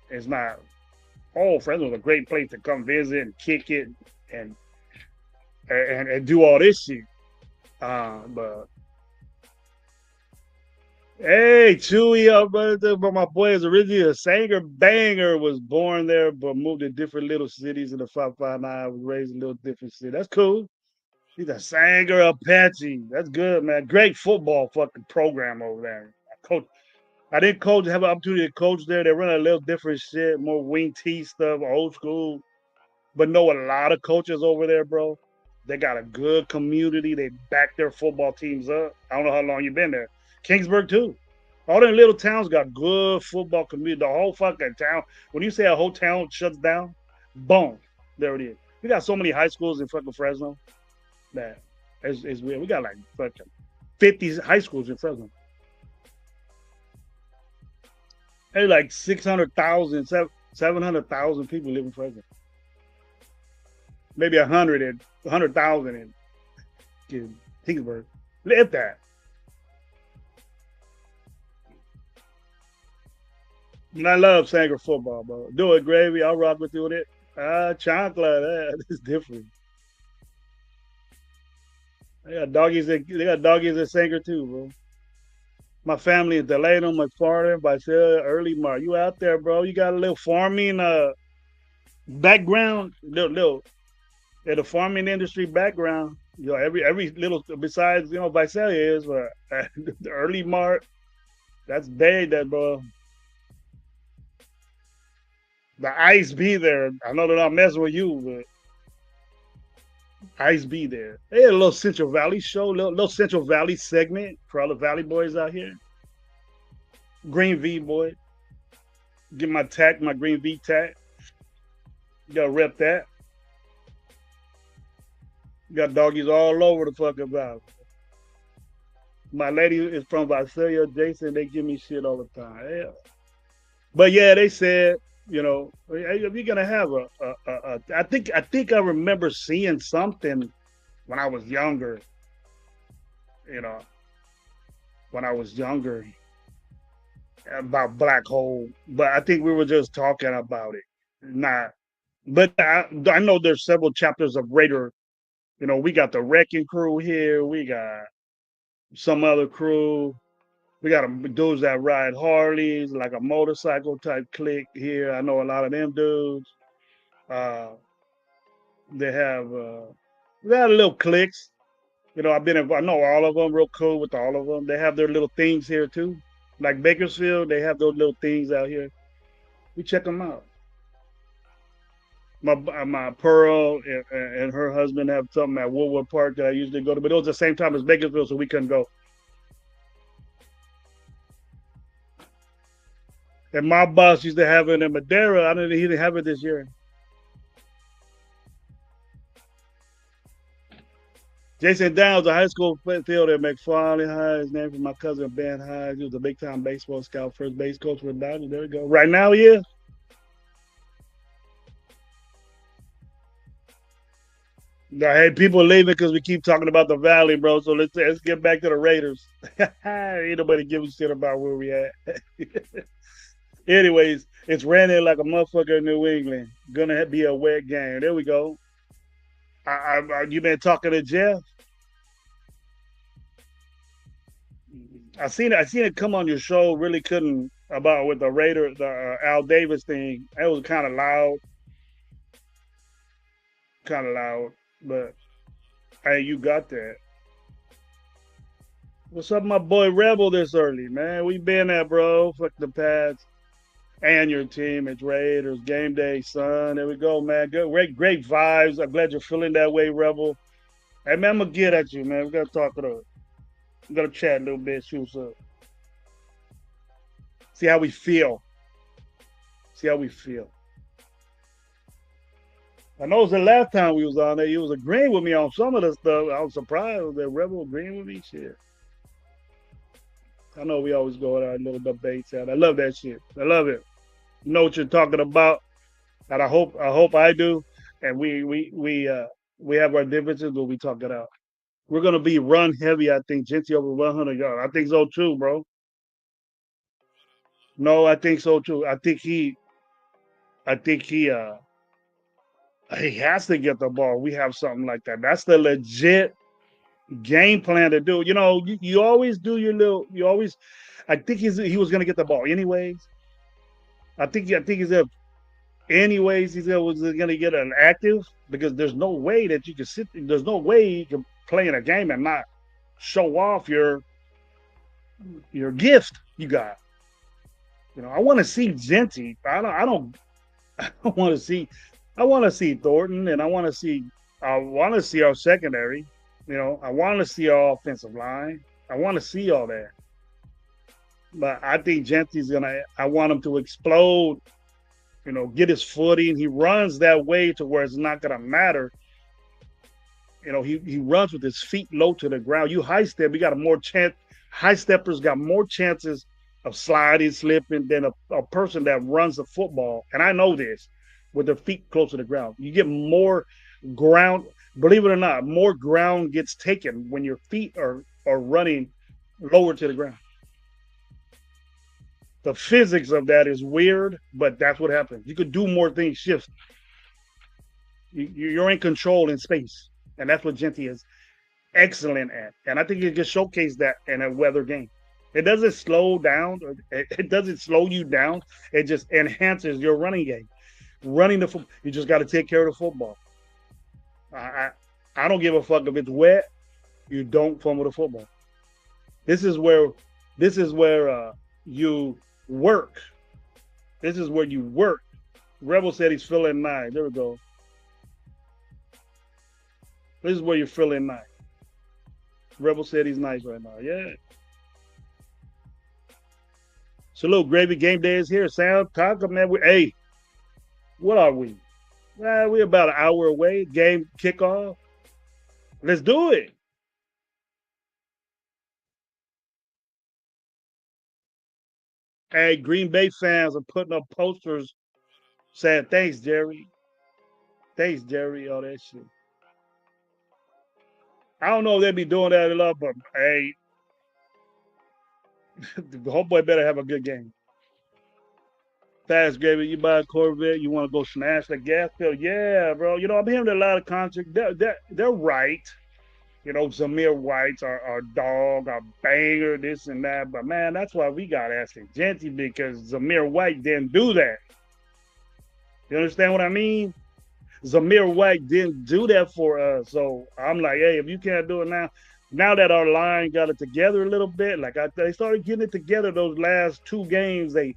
It's not. Oh, Fresno's a great place to come visit and kick it and and do all this shit. But hey, Chewy, but my boy is originally a Sanger Banger, was born there, but moved to different little cities in the 559. Was raised in little different cities. That's cool. He's a Sanger Apache. That's good, man. Great football fucking program over there. I didn't coach, have an opportunity to coach there. They run a little different shit, more wing T stuff, old school. But know a lot of coaches over there, bro. They got a good community. They back their football teams up. I don't know how long you've been there. Kingsburg too. All them little towns got good football community. The whole fucking town. When you say a whole town shuts down, boom, there it is. We got so many high schools in fucking Fresno that it's weird. We got like fucking 50 high schools in Fresno. There's like 600,000, 700,000 people live in Fresno. Maybe 100,000 in Kingsburg. If that. And I love Sanger football, bro. Do it, Gravy. I'll rock with you with it. Chocolate. It's different. They got doggies at Sanger too, bro. My family in Delano, McFarland, Visalia, Early Mark. You out there, bro. You got a little farming background. Little in the farming industry background. Every little besides Visalia is the Early Mark. That's big, that bro. The ice be there. I know they're not messing with you, but ice be there. They had a little Central Valley show, little Central Valley segment for all the Valley boys out here. Green V boy. Get my Green V tack. You gotta rep that. You got doggies all over the fucking valley. My lady is from Visalia, Jason. They give me shit all the time. Yeah. But yeah, they said, if you're gonna have I think I remember seeing something when I was younger. You know, when I was younger about black hole, but I think we were just talking about it. Not, but I know there's several chapters of Raider. We got the wrecking crew here. We got some other crew. We got dudes that ride Harleys, like a motorcycle type clique here. I know a lot of them dudes. Uh, they have we got little cliques. I know all of them, real cool with all of them. They have their little things here too. Like Bakersfield, they have those little things out here. We check them out. My Pearl and her husband have something at Woodward Park that I usually go to, but it was the same time as Bakersfield, so we couldn't go. And my boss used to have it in Madeira. He didn't have it this year. Jason Downs, a high school fielder at McFarlane High. His name from my cousin Ben High. He was a big time baseball scout, first base coach for the Dodgers. There we go. Right now, he is. Now, hey, people leaving because we keep talking about the Valley, bro. So let's get back to the Raiders. Ain't nobody giving shit about where we at. Anyways, it's raining like a motherfucker in New England. Gonna be a wet game. There we go. You been talking to Jeff? I seen it come on your show. Really couldn't about with the Raider, the Al Davis thing. It was kind of loud. But hey, you got that. What's up, my boy Rebel? This early, man. We been at, bro. Fuck the Pats and your team. It's Raiders game day, son. There we go, man. Good, great vibes. I'm glad you're feeling that way, Rebel. Hey, man, I'm gonna get at you, man. We gotta talk it up. We gotta chat a little bit. See what's up. See how we feel. See how we feel. I know it's the last time we was on there. You was agreeing with me on some of the stuff. I was surprised that Rebel agreeing with me. Shit. I know we always go out little debates out. I love that shit. I love it. You know what you're talking about, and I hope I do. And we have our differences, but we talk it out. We're gonna be run heavy. I think Genty over 100 yards. I think so too, bro. No, I think so too. I think he has to get the ball. We have something like that. That's the legit game plan to do. You always do your little. You always. I think he was gonna get the ball anyways. I think he's anyways. Was gonna get an active because there's no way that you can sit. There's no way you can play in a game and not show off your gift you got. I want to see Genty. I don't want to see. I want to see Thornton, and I want to see. I want to see our secondary. I want to see our offensive line. I want to see all that. But I think Genty's gonna. I want him to explode. Get his footing. He runs that way to where it's not gonna matter. He runs with his feet low to the ground. You high step, you got a more chance. High steppers got more chances of sliding, slipping than a person that runs the football. And I know this with their feet close to the ground. You get more ground. Believe it or not, more ground gets taken when your feet are running lower to the ground. The physics of that is weird, but that's what happens. You could do more things shift. You're in control in space, and that's what Genty is excellent at. And I think you can showcase that in a weather game. It doesn't slow down. It doesn't slow you down. It just enhances your running game. Running the football, you just got to take care of the football. I I don't give a fuck if it's wet. You don't fumble the football. This is where you work. This is where you work. Rebel said he's feeling nine. There we go. This is where you're feeling nice. Rebel said he's nice right now. Yeah. Salute, Gravy. Game day is here. Sound talk, man. Hey, what are we? We're about an hour away. Game kickoff. Let's do it. Hey, Green Bay fans are putting up posters saying, thanks, Jerry. Thanks, Jerry. All that shit. I don't know if they be doing that a lot, but hey, the homeboy better have a good game. Fast Gravy, you buy a Corvette, you want to go smash the gas bill? Yeah, bro. I'm hearing a lot of contracts. They're right. Zamir White's our dog, our banger, this and that. But man, that's why we got Ashley Genty because Zamir White didn't do that. You understand what I mean? Zamir White didn't do that for us. So I'm like, hey, if you can't do it now that our line got it together a little bit, they started getting it together those last two games, they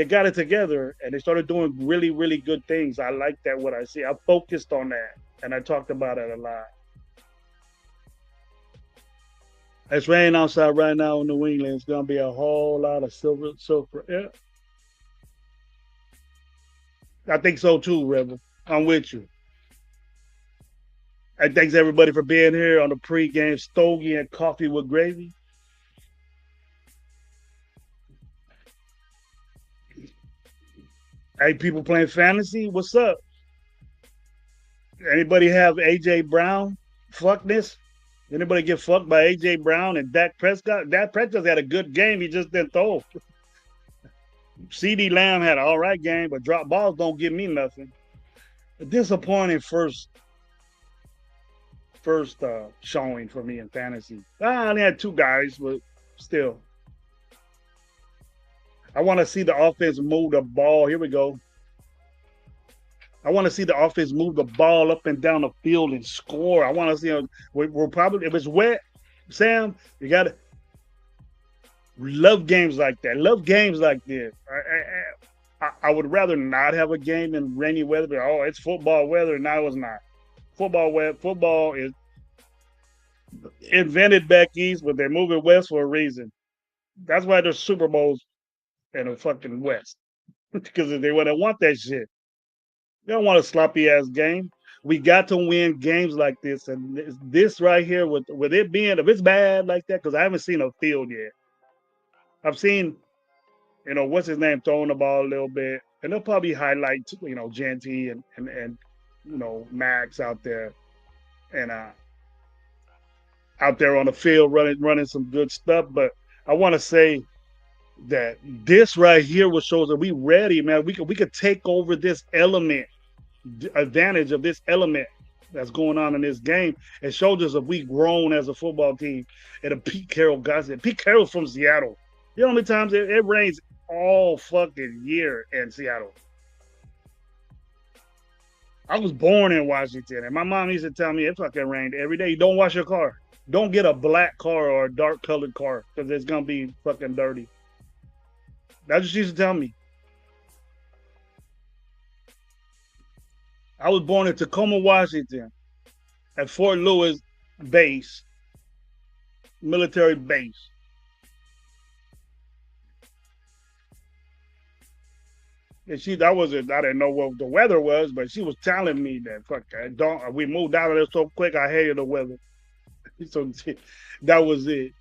got it together and they started doing really, really good things. I like that what I see. I focused on that and I talked about it a lot. It's raining outside right now in New England. It's gonna be a whole lot of silver. Yeah, I think so too, Rebel. I'm with you. And thanks everybody for being here on the pregame Stogie and Coffee with Gravy. Hey, people playing fantasy, what's up? Anybody have AJ Brown fuckness? Anybody get fucked by AJ Brown and Dak Prescott? Dak Prescott had a good game. He just didn't throw. CD Lamb had an all right game, but drop balls don't give me nothing. A disappointing first showing for me in fantasy. I only had two guys, but still. I want to see the offense move the ball. Here we go. I want to see the offense move the ball up and down the field and score. I want to see. We're probably if it's wet, Sam. You got to love games like that. Love games like this. I would rather not have a game in rainy weather. But, it's football weather. No, it's not. Football is invented back east, but they're moving west for a reason. That's why there's Super Bowls in the fucking west because they want that shit. They don't want a sloppy ass game. We got to win games like this, and this right here with it being if it's bad like that because I haven't seen a field yet. I've seen what's his name throwing the ball a little bit, and they'll probably highlight Genty and Max and out there on the field running some good stuff. But I want to say that this right here will shows that we ready, man. We could take over this element, advantage of this element that's going on in this game. It shows us if we grown as a football team. And a Pete Carroll guys, Pete Carroll's from Seattle. You know how many times it rains all fucking year in Seattle. I was born in Washington, and my mom used to tell me it fucking rained every day. Don't wash your car. Don't get a black car or a dark colored car because it's gonna be fucking dirty. That's what she used to tell me. I was born in Tacoma, Washington, at Fort Lewis base, military base. And that wasn't, I didn't know what the weather was, but she was telling me that fuck don't we moved out of there so quick I hated the weather. So that was it.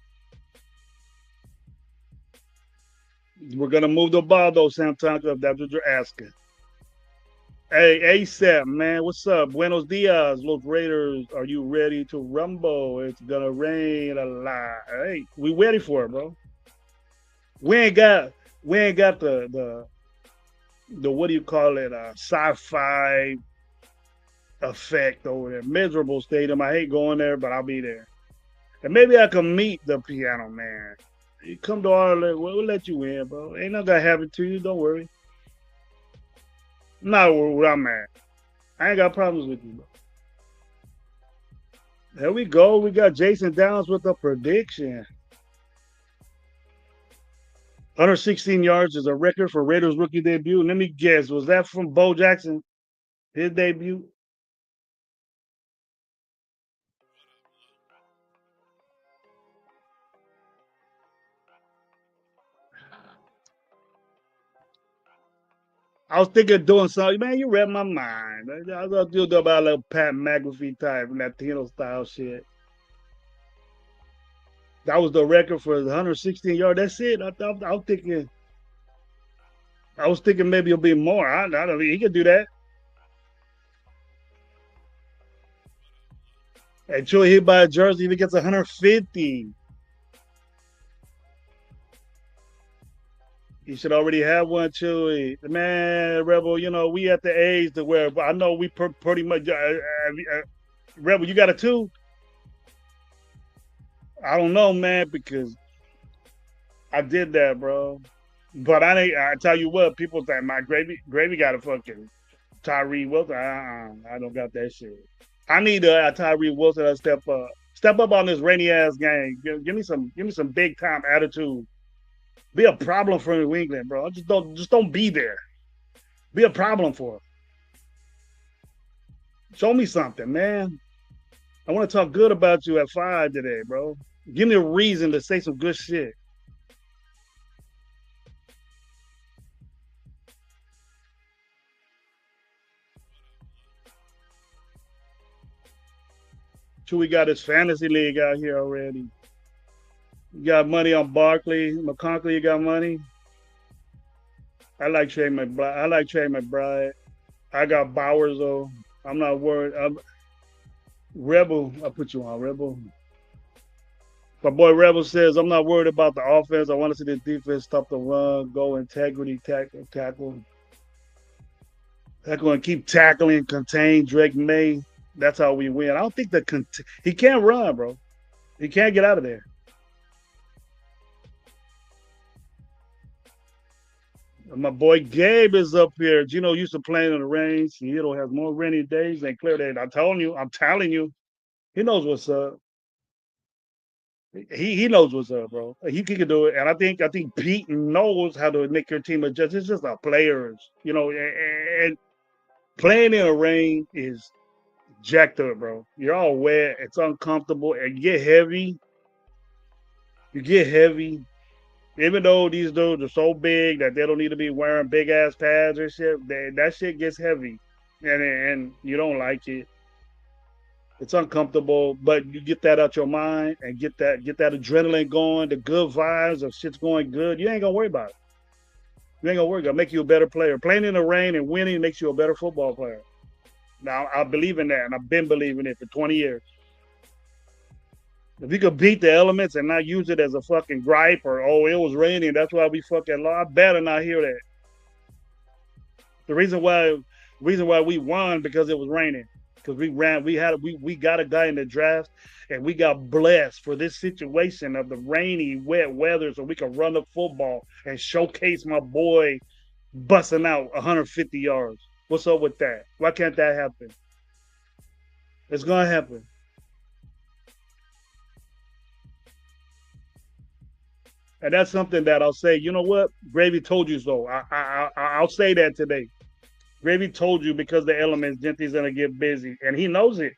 We're gonna move the ball though, Santanka, if that's what you're asking. Hey, ASAP, man, what's up? Buenos dias, Los Raiders. Are you ready to rumble? It's gonna rain a lot. Hey, we ready for it, bro. We ain't got the what do you call it? Sci-fi effect over there. Miserable stadium. I hate going there, but I'll be there. And maybe I can meet the piano man. You come to Ireland, we'll let you in, bro. Ain't nothing gonna happen to you. Don't worry. I'm not where I'm at. I ain't got problems with you, bro. There we go. We got Jason Downs with a prediction. 116 yards is a record for Raiders rookie debut. Let me guess, was that from Bo Jackson? His debut? I was thinking of doing something. Man, you read my mind. I was doing about a little Pat McAfee type Latino style shit. That was the record for the 116 yard. That's it. I was thinking maybe it'll be more. I don't know. He could do that. And Chewy hit by a jersey, he gets 150. You should already have one, Chewy. Man, Rebel, we at the age to where I know we pretty much. Rebel, you got a two? I don't know, man, because I did that, bro. But I tell you what, people think my gravy got a fucking Tyree Wilson. I don't got that shit. I need Tyree Wilson to step up on this rainy ass game. Give me some big time attitude. Be a problem for New England, bro. Just don't be there. Be a problem for us. Show me something, man. I want to talk good about you at 5 today, bro. Give me a reason to say some good shit. Chewy got his fantasy league out here already. You got money on Barkley, McConkley. You got money. I like Trey McBride. I got Bowers though. I'm not worried. Rebel, I put you on Rebel. My boy Rebel says I'm not worried about the offense. I want to see the defense stop the run, go integrity, tackle. Tackle and keep tackling, contain Drake May. That's how we win. I don't think he can't run, bro. He can't get out of there. My boy Gabe is up here. Gino used to play in the rain. Seattle has more rainy days than clear days. I'm telling you, he knows what's up. He knows what's up, bro. He can do it, and I think Pete knows how to make your team adjust. It's just our players, and playing in the rain is jacked up, bro. You're all wet. It's uncomfortable, and you get heavy. You get heavy. Even though these dudes are so big that they don't need to be wearing big ass pads or shit, that shit gets heavy. and you don't like it. It's uncomfortable, but you get that out your mind and get that adrenaline going, the good vibes of shit's going good. You ain't gonna worry about it. You ain't gonna worry. It'll make you a better player. Playing in the rain and winning makes you a better football player. Now I believe in that, and I've been believing it for 20 years. If you could beat the elements and not use it as a fucking gripe or oh it was raining, that's why we fucking lost. I better not hear that. The reason why we won because it was raining. Because we got a guy in the draft and we got blessed for this situation of the rainy, wet weather so we could run the football and showcase my boy busting out 150 yards. What's up with that? Why can't that happen? It's gonna happen. And that's something that I'll say, you know what? Gravy told you so. I'll say that today. Gravy told you because the elements, Genty's gonna get busy, and he knows it.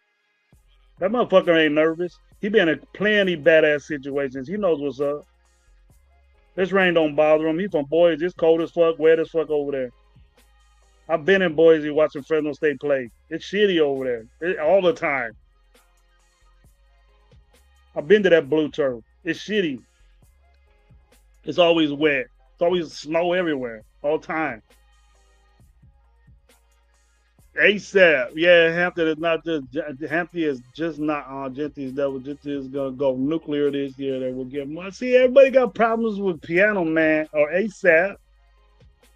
That motherfucker ain't nervous. He been in plenty badass situations. He knows what's up. This rain don't bother him. He from Boise. It's cold as fuck, wet as fuck over there. I've been in Boise watching Fresno State play. It's shitty over all the time. I've been to that blue turf. It's shitty. It's always wet. It's always snow everywhere, all the time. ASAP. Yeah, Hampton is not just Hampton is just not on Genty's level. Genty is gonna go nuclear this year. They will get more. See, everybody got problems with Piano Man or ASAP.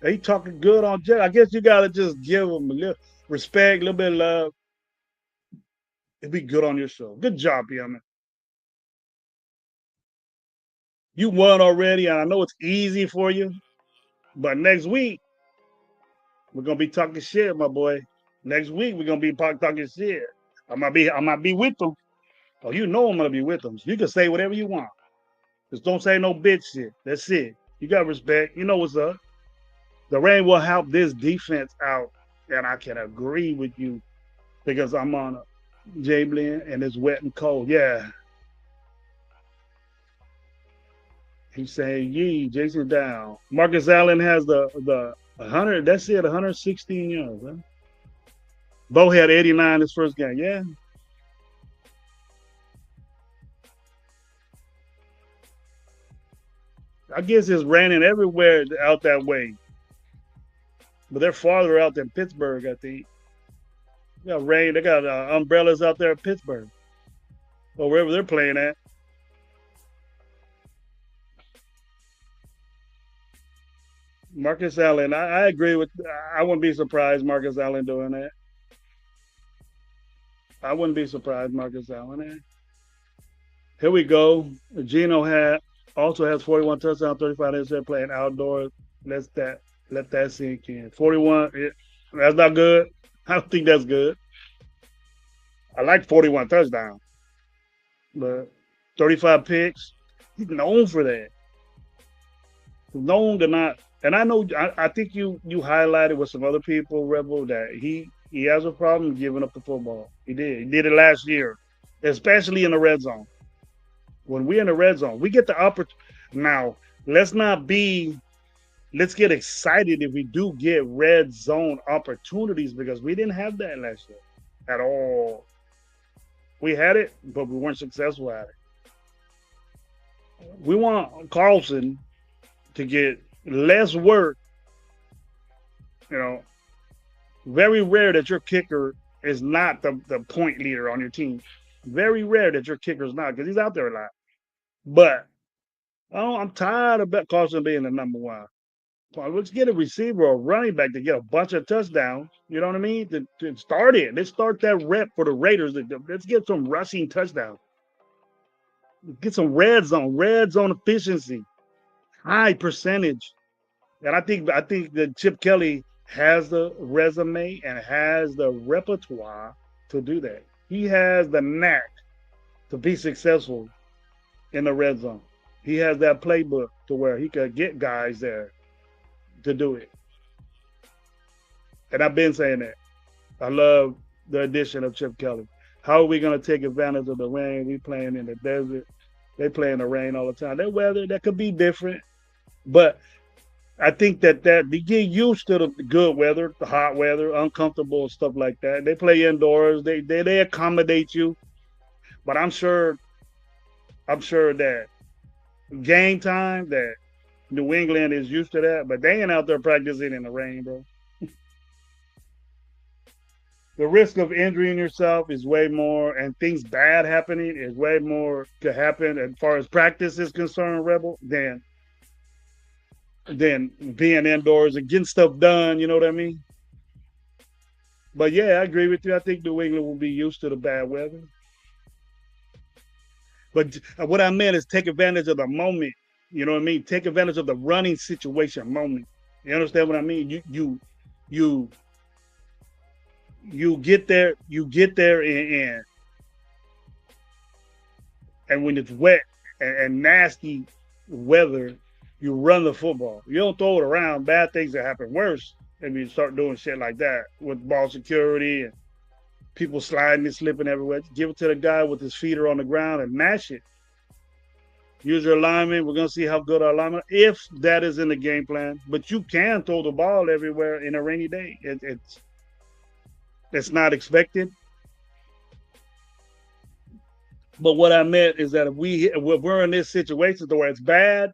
They talking good on Jet. I guess you gotta just give them a little respect, a little bit of love. It'd be good on your show. Good job, Piano Man. You won already, and I know it's easy for you. But next week we're gonna be talking shit, my boy. Next week we're gonna be talking shit. I might be with them. Oh, you know I'm gonna be with them. So you can say whatever you want. Just don't say no bitch shit. That's it. You got respect. You know what's up. The rain will help this defense out, and I can agree with you because I'm on a J blend and it's wet and cold. Yeah, he's saying yee. Jason down. Marcus Allen has the 100. That's it. 116 yards. Huh? Bo had 89 his first game. Yeah, I guess it's raining everywhere out that way, but they're farther out than Pittsburgh. I think. They got rain. They got umbrellas out there in Pittsburgh or wherever they're playing at. Marcus Allen, I agree with. I wouldn't be surprised Marcus Allen doing that. I wouldn't be surprised Marcus Allen. Here we go. Gino had also has 41 touchdowns, 35 interceptions playing outdoors. Let that sink in. 41. That's not good. I don't think that's good. I like 41 touchdowns, but 35 picks. He's known for that. He's known to not. And I know. I think you highlighted with some other people, Rebel, that he has a problem giving up the football. He did. He did it last year, especially in the red zone. When we're in the red zone, we get the opportunity. Now, let's not be. Let's get excited if we do get red zone opportunities because we didn't have that last year at all. We had it, but we weren't successful at it. We want Carlson to get less work. You know, very rare that your kicker is not the point leader on your team. Very rare that your kicker is not because he's out there a lot. But I'm tired of Carlson being the number one. Well, let's get a receiver or running back to get a bunch of touchdowns. You know what I mean? To start it. Let's start that rep for the Raiders. Let's get some rushing touchdowns. Get some red zone efficiency, high percentage. And I think that Chip Kelly has the resume and has the repertoire to do that. He has the knack to be successful in the red zone. He has that playbook to where he could get guys there to do it. And I've been saying that. I love the addition of Chip Kelly. How are we going to take advantage of the rain? We playing in the desert. They play in the rain all the time. That weather that could be different, but I think that they get used to the good weather, the hot weather, uncomfortable stuff like that. They play indoors. They accommodate you. But I'm sure that game time that New England is used to that, but they ain't out there practicing in the rain, bro. The risk of injuring yourself is way more, and things bad happening is way more to happen as far as practice is concerned, Rebel, than being indoors and getting stuff done. You know what I mean? But yeah, I agree with you. I think New England will be used to the bad weather. But what I meant is take advantage of the moment. You know what I mean? Take advantage of the running situation moment. You understand what I mean? You you get there and when it's wet and nasty weather, you run the football. You don't throw it around. Bad things that happen worse if you start doing shit like that with ball security and people sliding and slipping everywhere. Give it to the guy with his feet are on the ground and mash it. Use your alignment. We're gonna see how good our alignment, if that is in the game plan. But you can throw the ball everywhere in a rainy day. It's not expected. But what I meant is that if we're in this situation to where it's bad,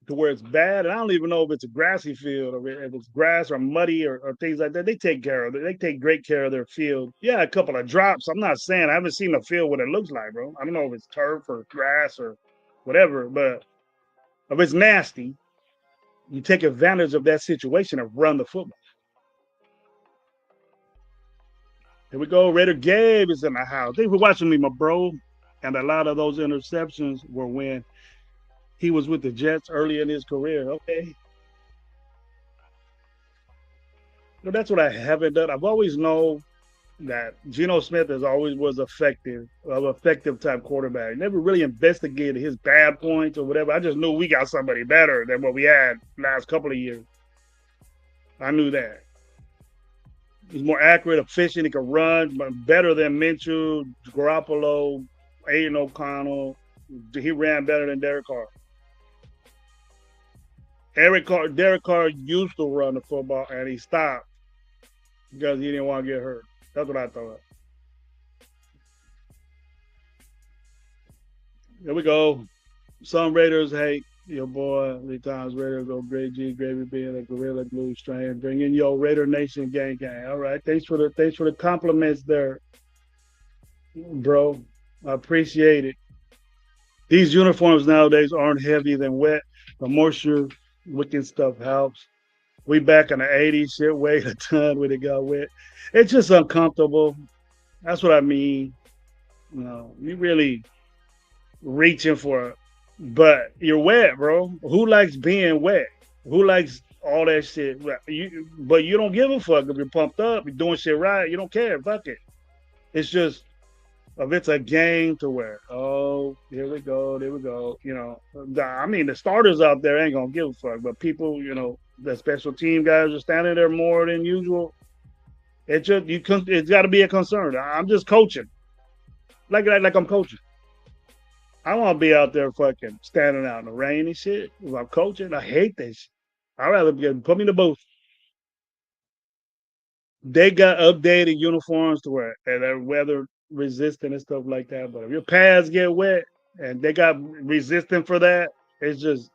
and I don't even know if it's a grassy field or if it's grass or muddy or things like that. They take care of it. They take great care of their field. Yeah, a couple of drops. I'm not saying I haven't seen a field what it looks like, bro. I don't know if it's turf or grass or whatever, but if it's nasty, you take advantage of that situation and run the football. Here we go. Raider Gabe is in the house. Thanks for watching me, my bro. And a lot of those interceptions were when he was with the Jets early in his career. Okay. So that's what I haven't done. I've always known that Geno Smith has always was effective type quarterback. Never really investigated his bad points or whatever. I just knew we got somebody better than what we had last couple of years. I knew that. He's more accurate, efficient. He can run, but better than Minshew, Garoppolo, Aiden O'Connell. He ran better than Derek Carr. Derek Carr used to run the football and he stopped because he didn't want to get hurt. That's what I thought. Here we go. Some Raiders hate your boy. Lee Times Raiders go great G, gravy being a gorilla glue strain. Bring in your Raider Nation gang. All right. Thanks for the compliments there, bro. I appreciate it. These uniforms nowadays aren't heavy than wet. The moisture wicking stuff helps. We back in the 80s, shit weighed a ton when it got wet. It's just uncomfortable. That's what I mean. You really reaching for it. But you're wet, bro. Who likes being wet? Who likes all that shit? But you don't give a fuck if you're pumped up, you're doing shit right. You don't care. Fuck it. It's just if it's a game to where, oh, here we go, there we go. I mean, the starters out there ain't gonna give a fuck, but people, the special team guys are standing there more than usual. It's got to be a concern. I'm just coaching, like I'm coaching. I want to be out there fucking standing out in the rain and shit. If I'm coaching, I hate that shit. I'd rather put me in the booth. They got updated uniforms to where they're weather resistant and stuff like that. But if your pads get wet and they got resistant for that, it's just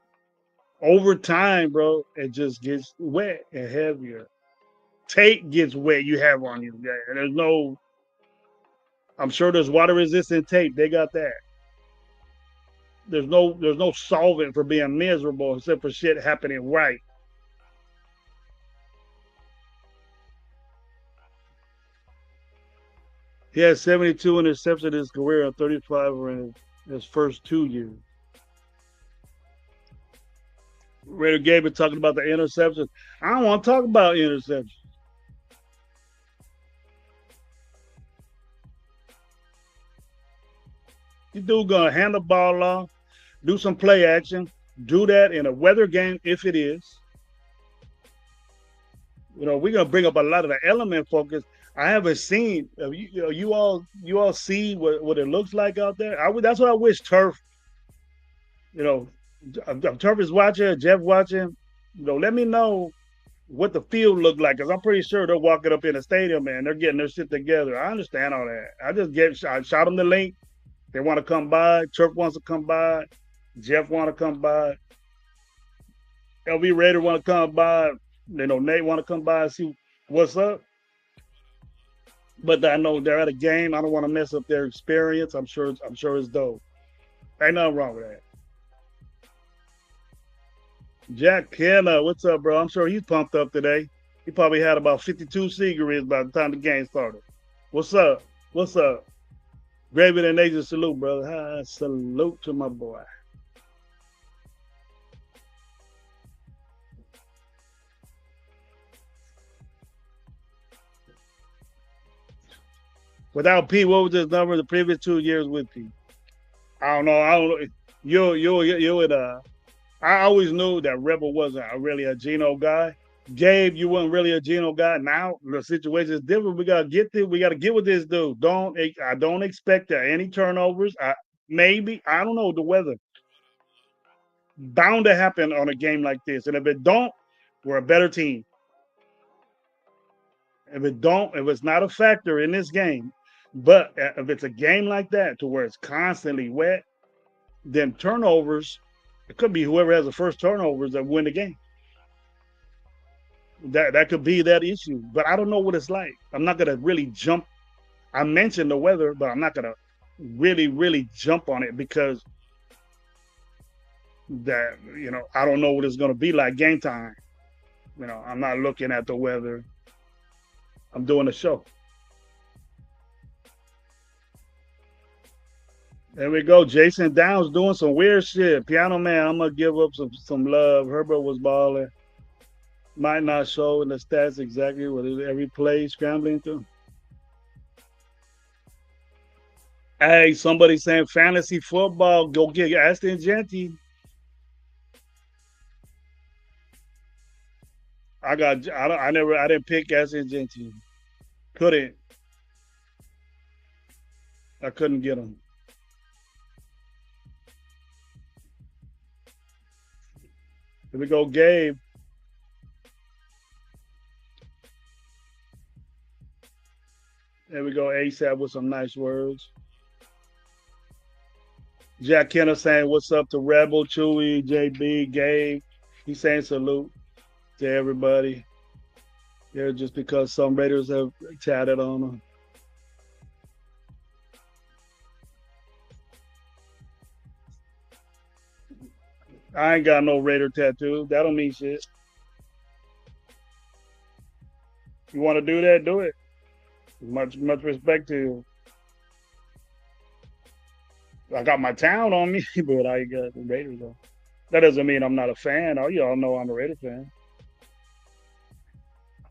over time, bro. It just gets wet and heavier. Tape gets wet. You have on you. Yeah, and there's no. I'm sure there's water resistant tape. They got that. There's no solvent for being miserable except for shit happening right. He had 72 interceptions in his career and 35 were in his first 2 years. Raider Gabe been talking about the interceptions. I don't want to talk about interceptions. You dude gonna hand the ball off, do some play action, do that in a weather game if it is. We're gonna bring up a lot of the element focus. I haven't seen. You all see what it looks like out there. That's what I wish Turf. Turf is watching. Jeff watching. Let me know what the field looked like, because I'm pretty sure they're walking up in the stadium and they're getting their shit together. I understand all that. I shot them the link. They want to come by. Turk wants to come by. Jeff want to come by. LV Raider want to come by. Nate want to come by and see what's up. But I know they're at a game. I don't want to mess up their experience. I'm sure it's dope. Ain't nothing wrong with that. Jack Kenna, what's up, bro? I'm sure he's pumped up today. He probably had about 52 cigarettes by the time the game started. What's up? What's up? Gravy and Nation salute, brother. Salute to my boy. Without P, what was his number the previous 2 years with P? I don't know. I don't know. You would I always knew that Rebel wasn't really a Geno guy. Gabe, you weren't really a Geno guy. Now the situation is different. We gotta get with this dude. I don't expect any turnovers. Maybe I don't know the weather. Bound to happen on a game like this. And if it don't, we're a better team. If it's not a factor in this game, but if it's a game like that to where it's constantly wet, then turnovers, it could be whoever has the first turnovers that win the game. That could be that issue. But I don't know what it's like. I'm not gonna really jump. I mentioned the weather, but I'm not gonna really jump on it because I don't know what it's gonna be like game time. I'm not looking at the weather. I'm doing a show. There we go. Jason Downs doing some weird shit. Piano Man, I'm gonna give up some love. Herbert was balling. Might not show in the stats exactly what every play scrambling through. Hey, somebody saying fantasy football. Go get Aston Genty. I didn't pick Aston Genty. Couldn't. I couldn't get him. Here we go, Gabe. There we go, ASAP with some nice words. Jack Kenner saying, "What's up to Rebel, Chewy, JB, Gabe?" He's saying salute to everybody. Yeah, just because some Raiders have chatted on them. I ain't got no Raider tattoo. That don't mean shit. You want to do that? Do it. Much respect to you. I got my town on me, but I got the Raiders on. That doesn't mean I'm not a fan. Oh, y'all know I'm a Raider fan.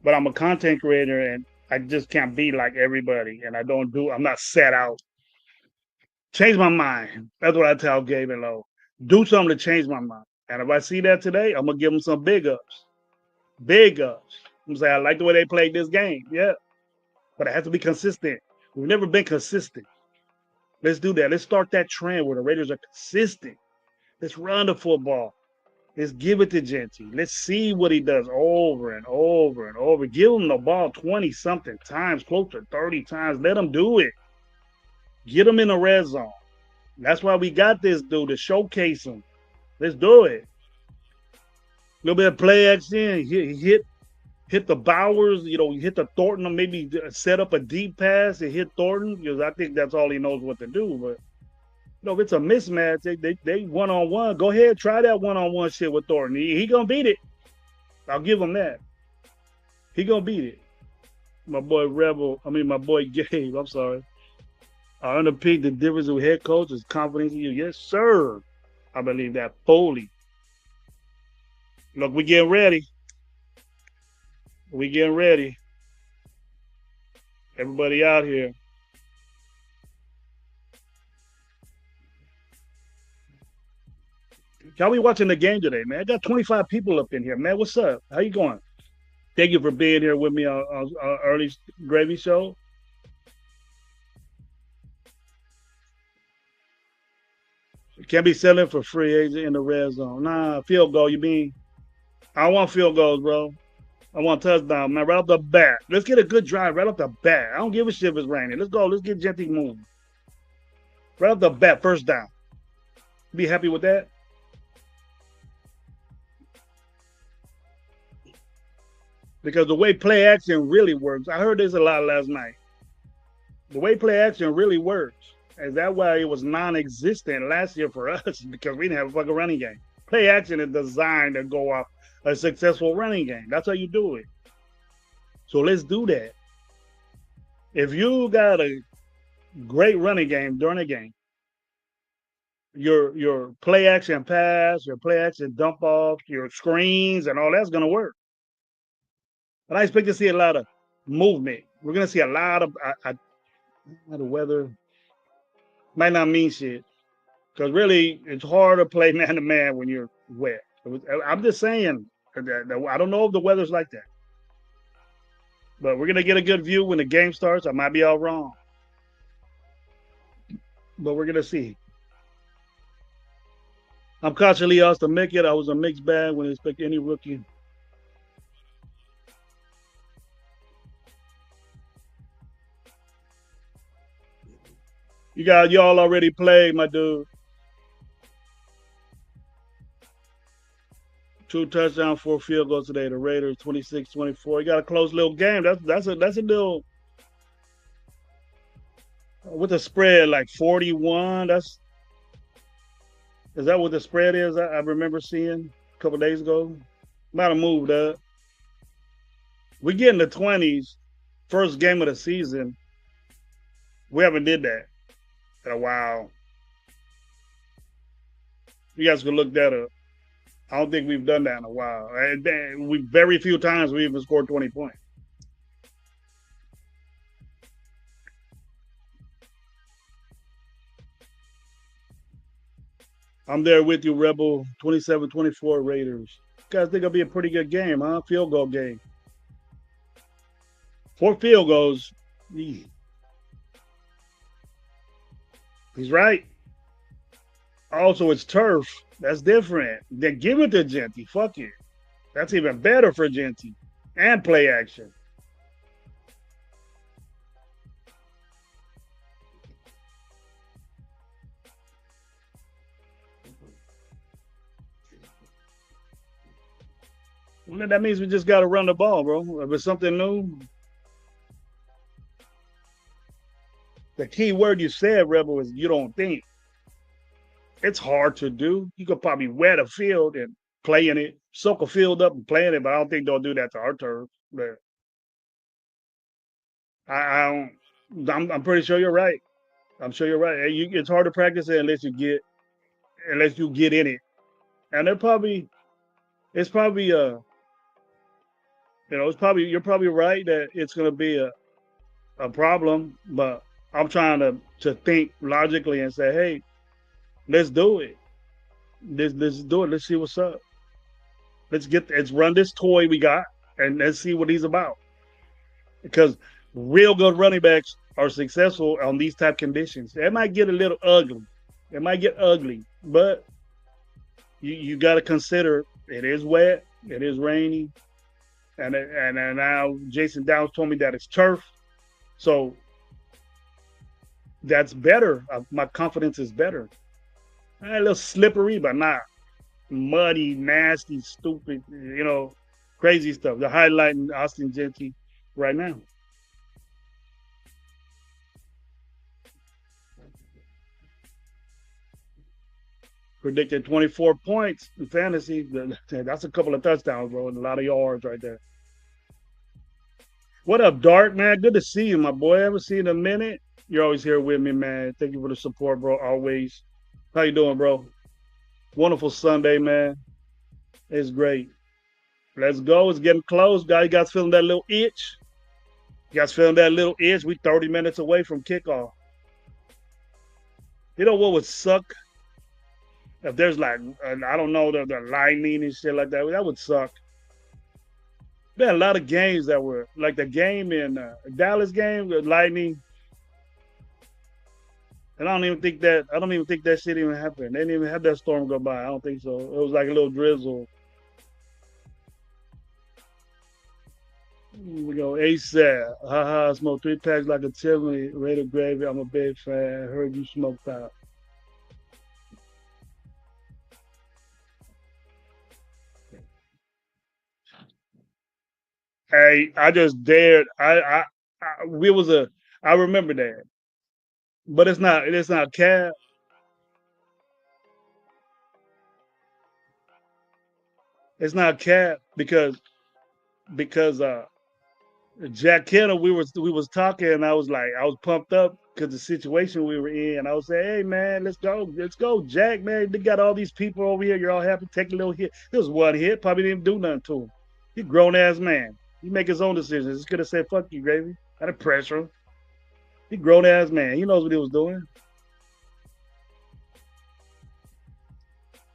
But I'm a content creator and I just can't be like everybody. And I'm not set out. Change my mind. That's what I tell Gabe and Lowe. Do something to change my mind. And if I see that today, I'm gonna give them some big ups. Big ups. I'm saying I like the way they played this game. Yeah. But it has to be consistent. We've never been consistent. Let's do that. Let's start that trend where the Raiders are consistent. Let's run the football. Let's give it to Genty. Let's see what he does over and over and over. Give him the ball 20 something times, close to 30 times. Let him do it. Get him in the red zone. That's why we got this dude to showcase him. Let's do it. A little bit of play action. He hit the Bowers, hit the Thornton, or maybe set up a deep pass and hit Thornton because I think that's all he knows what to do. But if it's a mismatch, they one on one. Go ahead, try that one on one shit with Thornton. He gonna beat it. I'll give him that. He gonna beat it. My boy my boy Gabe. I'm sorry. I underpicked the difference with head coach is confidence in you. Yes, sir. I believe that fully. Look, we getting ready. We getting ready. Everybody out here. Y'all be watching the game today, man. I got 25 people up in here, man. What's up? How you going? Thank you for being here with me on early gravy show. Can't be selling for free agent in the red zone. Nah, field goal. You mean I want field goals, bro. I want touchdown, man. Right off the bat. Let's get a good drive right off the bat. I don't give a shit if it's raining. Let's go. Let's get Genty moving. Right off the bat, first down. Be happy with that? Because the way play action really works, I heard this a lot last night. The way play action really works, is that why it was non-existent last year for us because we didn't have a fucking running game. Play action is designed to go off a successful running game. That's how you do it. So let's do that. If you got a great running game during a game, your play action pass, your play action dump off, your screens, and all that's gonna work. But I expect to see a lot of movement. We're gonna see a lot of the weather might not mean shit because really it's hard to play man to man when you're wet. I'm just saying that I don't know if the weather's like that, but we're gonna get a good view when the game starts. I might be all wrong, but we're gonna see. I'm cautiously asked to make it. I was a mixed bag when I expect any rookie. Y'all already played, my dude. 2 touchdowns, 4 field goals today. The Raiders 26-24. You got a close little game. That's a little with the spread like 41. Is that what the spread is? I remember seeing a couple days ago. Might have moved up. We get in the 20s. First game of the season. We haven't did that in a while. You guys can look that up. I don't think we've done that in a while. And we very few times we even scored 20 points. I'm there with you, Rebel. 27-24 Raiders. You guys think it'll be a pretty good game, huh? Field goal game. 4 field goals. He's right. Also, it's turf. That's different. Then give it to Genty. Fuck it. That's even better for Genty. And play action. Well, that means we just got to run the ball, bro. If it's something new, the key word you said, Rebel, is you don't think. It's hard to do. You could probably wet a field and play in it, soak a field up and play in it, but I don't think they'll do that to our turf. But I don't. I'm pretty sure you're right. I'm sure you're right. It's hard to practice it unless you get in it. And it's probably it's probably you're probably right that it's going to be a problem. But I'm trying to think logically and say, hey, let's do it. Let's do it. Let's see what's up. Let's run this toy we got and let's see what he's about. Because real good running backs are successful on these type conditions. It might get a little ugly. It might get ugly, but you got to consider it is wet, it is rainy, and now Jason Downs told me that it's turf, so that's better. My confidence is better. A little slippery, but not muddy, nasty, stupid, crazy stuff. They're highlighting Austin Genty right now. Predicted 24 points in fantasy. That's a couple of touchdowns, bro, and a lot of yards right there. What up, Dark, man? Good to see you, my boy. Haven't seen you in a minute. You're always here with me, man. Thank you for the support, bro, always. How you doing, bro? Wonderful Sunday, man. It's great. Let's go. It's getting close, guys. You guys feeling that little itch? You guys feeling that little itch? We 30 minutes away from kickoff. You know what would suck? If there's like, I don't know, the lightning and shit like that, that would suck. There are a lot of games that were like the game in Dallas game, the lightning. And I don't even think that shit even happened. They didn't even have that storm go by. I don't think so. It was like a little drizzle. We go ASAP. Haha, smoke 3 packs like a chimney. Raider gravy. I'm a big fan. Heard you smoked out. Hey, I just dared. We was a. I remember that, but it's not. It's not cap. It's not cap because Jack Kenner, we was talking, and I was pumped up because the situation we were in. I was saying, "Hey man, let's go, Jack man. They got all these people over here. You're all happy. Take a little hit. There was one hit, probably didn't do nothing to him. He grown ass man. He make his own decisions. He's gonna say fuck you, gravy. I didn't pressure him. He grown ass man. He knows what he was doing.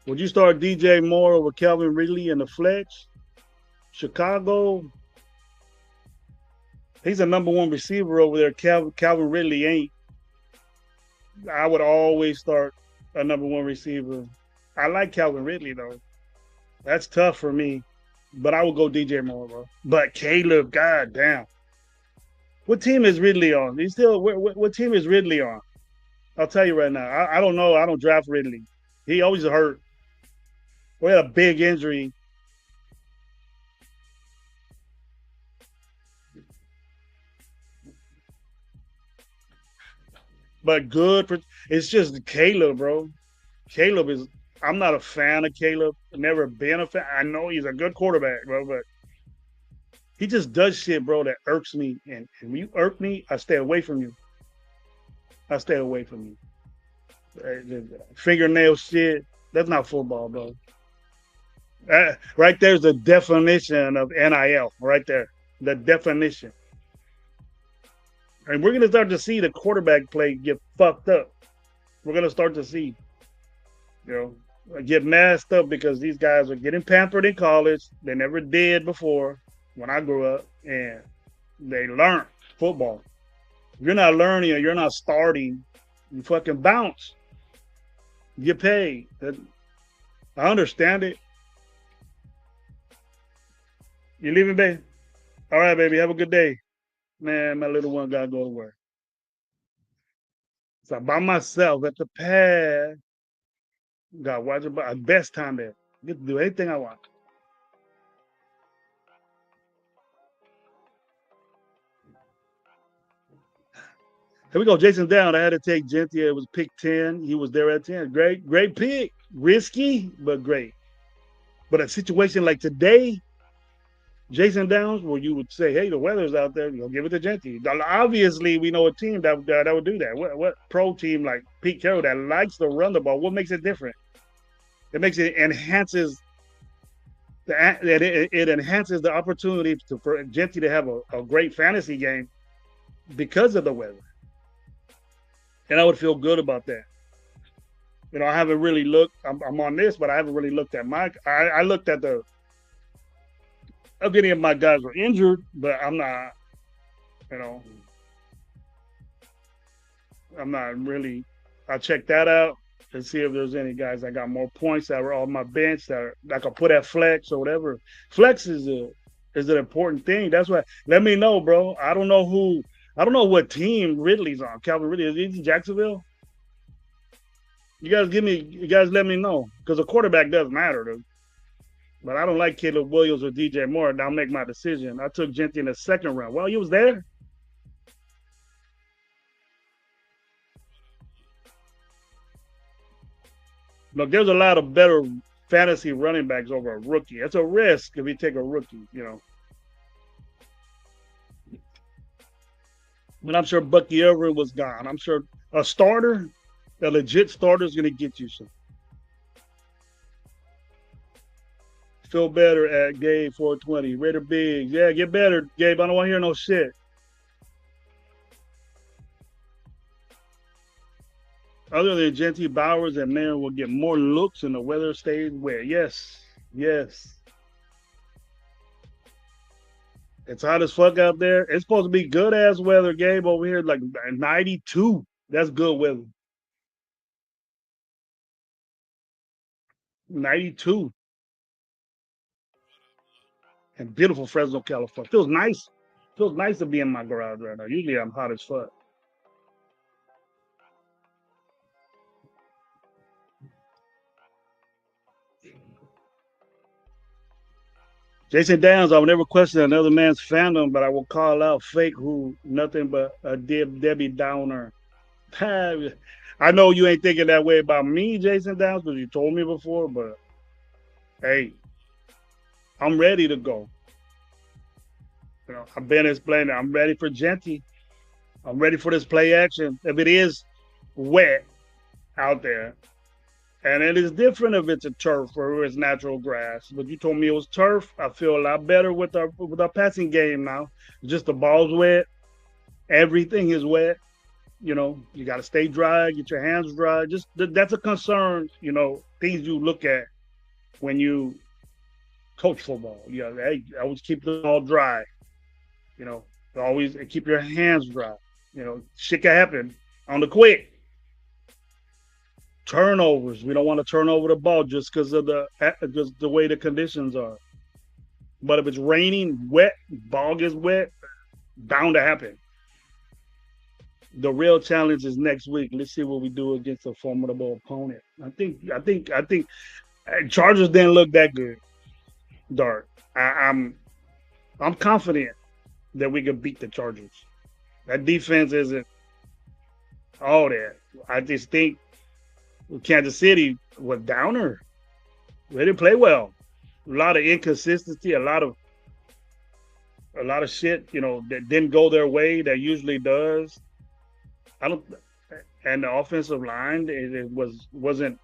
Would you start DJ Moore over Calvin Ridley in the flex? Chicago, he's a number one receiver over there. Calvin Ridley ain't. I would always start a number one receiver. I like Calvin Ridley though. That's tough for me, but I would go DJ Moore, bro. But Caleb, goddamn, what team is Ridley on? He's still what team is Ridley on? I'll tell you right now. I don't know. I don't draft Ridley. He always hurt. We had a big injury, but good for. It's just Caleb, bro. Caleb is. I'm not a fan of Caleb. Never been a fan. I know he's a good quarterback, bro, but he just does shit, bro, that irks me. And when you irk me, I stay away from you. I stay away from you. Fingernail shit. That's not football, bro. Right there's the definition of NIL. Right there, the definition. And we're gonna start to see the quarterback play get fucked up. We're gonna start to see, you get messed up because these guys are getting pampered in college. They never did before when I grew up, and they learn football. If you're not learning or you're not starting, you fucking bounce. You get paid. I understand it. You leaving, baby? All right, baby. Have a good day. Man, my little one gotta go to work. So I'm by myself at the pad. Got to watch it. But best time ever. Get to do anything I want. Here we go. Jason Down. I had to take Gentia. It was pick 10. He was there at 10. Great pick. Risky, but great. But a situation like today, Jason Downs, where you would say, hey, the weather's out there, give it to Genty. Obviously, we know a team that would do that. What pro team like Pete Carroll that likes to run the ball? What makes it different? It makes it enhances it enhances the opportunity for Genty to have a great fantasy game because of the weather. And I would feel good about that. I haven't really looked. I'm on this, but I haven't really looked at my. I looked at the. If any of my guys were injured, but I'm not. You know, I'm not really. I check that out and see if there's any guys that got more points that were on my bench that I could put at flex or whatever. Flex is an important thing. That's why. Let me know, bro. I don't know who. I don't know what team Ridley's on. Calvin Ridley is he Jacksonville? You guys let me know because the quarterback does matter, though. But I don't like Caleb Williams or DJ Moore. And I'll make my decision. I took Genty in the second round. Well, he was there. Look, there's a lot of better fantasy running backs over a rookie. It's a risk if you take a rookie. But I'm sure Bucky Everett was gone. I'm sure a starter, a legit starter, is going to get you some. Feel better at Gabe 420. Raider Biggs. Yeah, get better, Gabe. I don't want to hear no shit. Other than Genty, Bowers and Marin will get more looks and the weather stays wet. Yes. Yes. It's hot as fuck out there. It's supposed to be good ass weather, Gabe, over here, like 92. That's good weather. 92. and beautiful Fresno, California. Feels nice. Feels nice to be in my garage right now. Usually I'm hot as fuck. Jason Downs, I will never question another man's fandom, but I will call out fake who nothing but a Debbie Downer. I know you ain't thinking that way about me, Jason Downs, because you told me before, but hey, I'm ready to go. I've been explaining. I'm ready for Genty. I'm ready for this play action. If it is wet out there, and it is different if it's a turf or it's natural grass. But you told me it was turf. I feel a lot better with our passing game now. Just the ball's wet. Everything is wet. You got to stay dry, get your hands dry. Just that's a concern. Things you look at when you coach football. Hey, always keep them all dry. You know, always keep your hands dry. Shit can happen on the quick. Turnovers. We don't want to turn over the ball just because of the way the conditions are. But if it's raining, wet, ball gets wet, bound to happen. The real challenge is next week. Let's see what we do against a formidable opponent. I think Chargers didn't look that good. Dark. I'm confident that we can beat the Chargers. That defense isn't all that. I just think Kansas City was downer. They didn't play well. A lot of inconsistency, a lot of shit, that didn't go their way that usually does. I don't and the offensive line it wasn't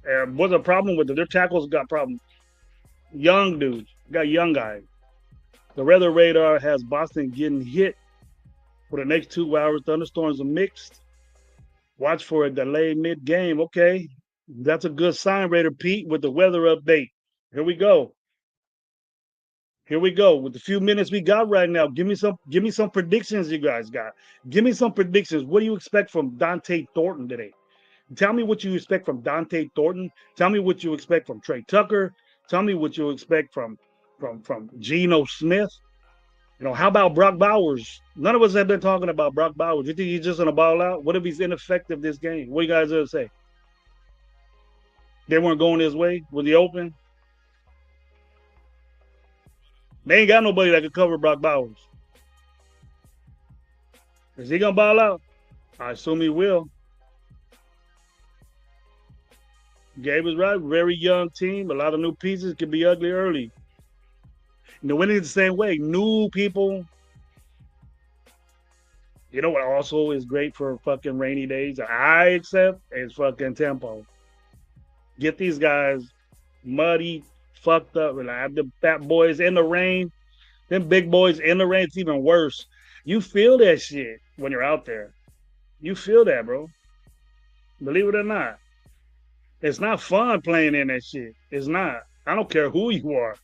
was a problem with it. Their tackles got problems. Young dudes, got young guys. The weather radar has Boston getting hit for the next 2 hours. Thunderstorms are mixed. Watch for a delay mid-game. Okay, that's a good sign, Raider Pete, with the weather update. Here we go. Here we go. With the few minutes we got right now, give me some predictions you guys got. Give me some predictions. What do you expect from Dante Thornton today? Tell me what you expect from Dante Thornton. Tell me what you expect from Trey Tucker. Tell me what you expect from Geno Smith. How about Brock Bowers? None of us have been talking about Brock Bowers. You think he's just gonna ball out? What if he's ineffective this game? What do you guys gonna say? They weren't going his way. Was he open? They ain't got nobody that could cover Brock Bowers. Is he gonna ball out? I assume he will. Gabe was right. Very young team. A lot of new pieces. Could be ugly early. Winning the same way. New people. You know what also is great for fucking rainy days? I accept is fucking tempo. Get these guys muddy, fucked up. Like the fat boys in the rain. Them big boys in the rain, it's even worse. You feel that shit when you're out there. You feel that, bro. Believe it or not. It's not fun playing in that shit. It's not. I don't care who you are.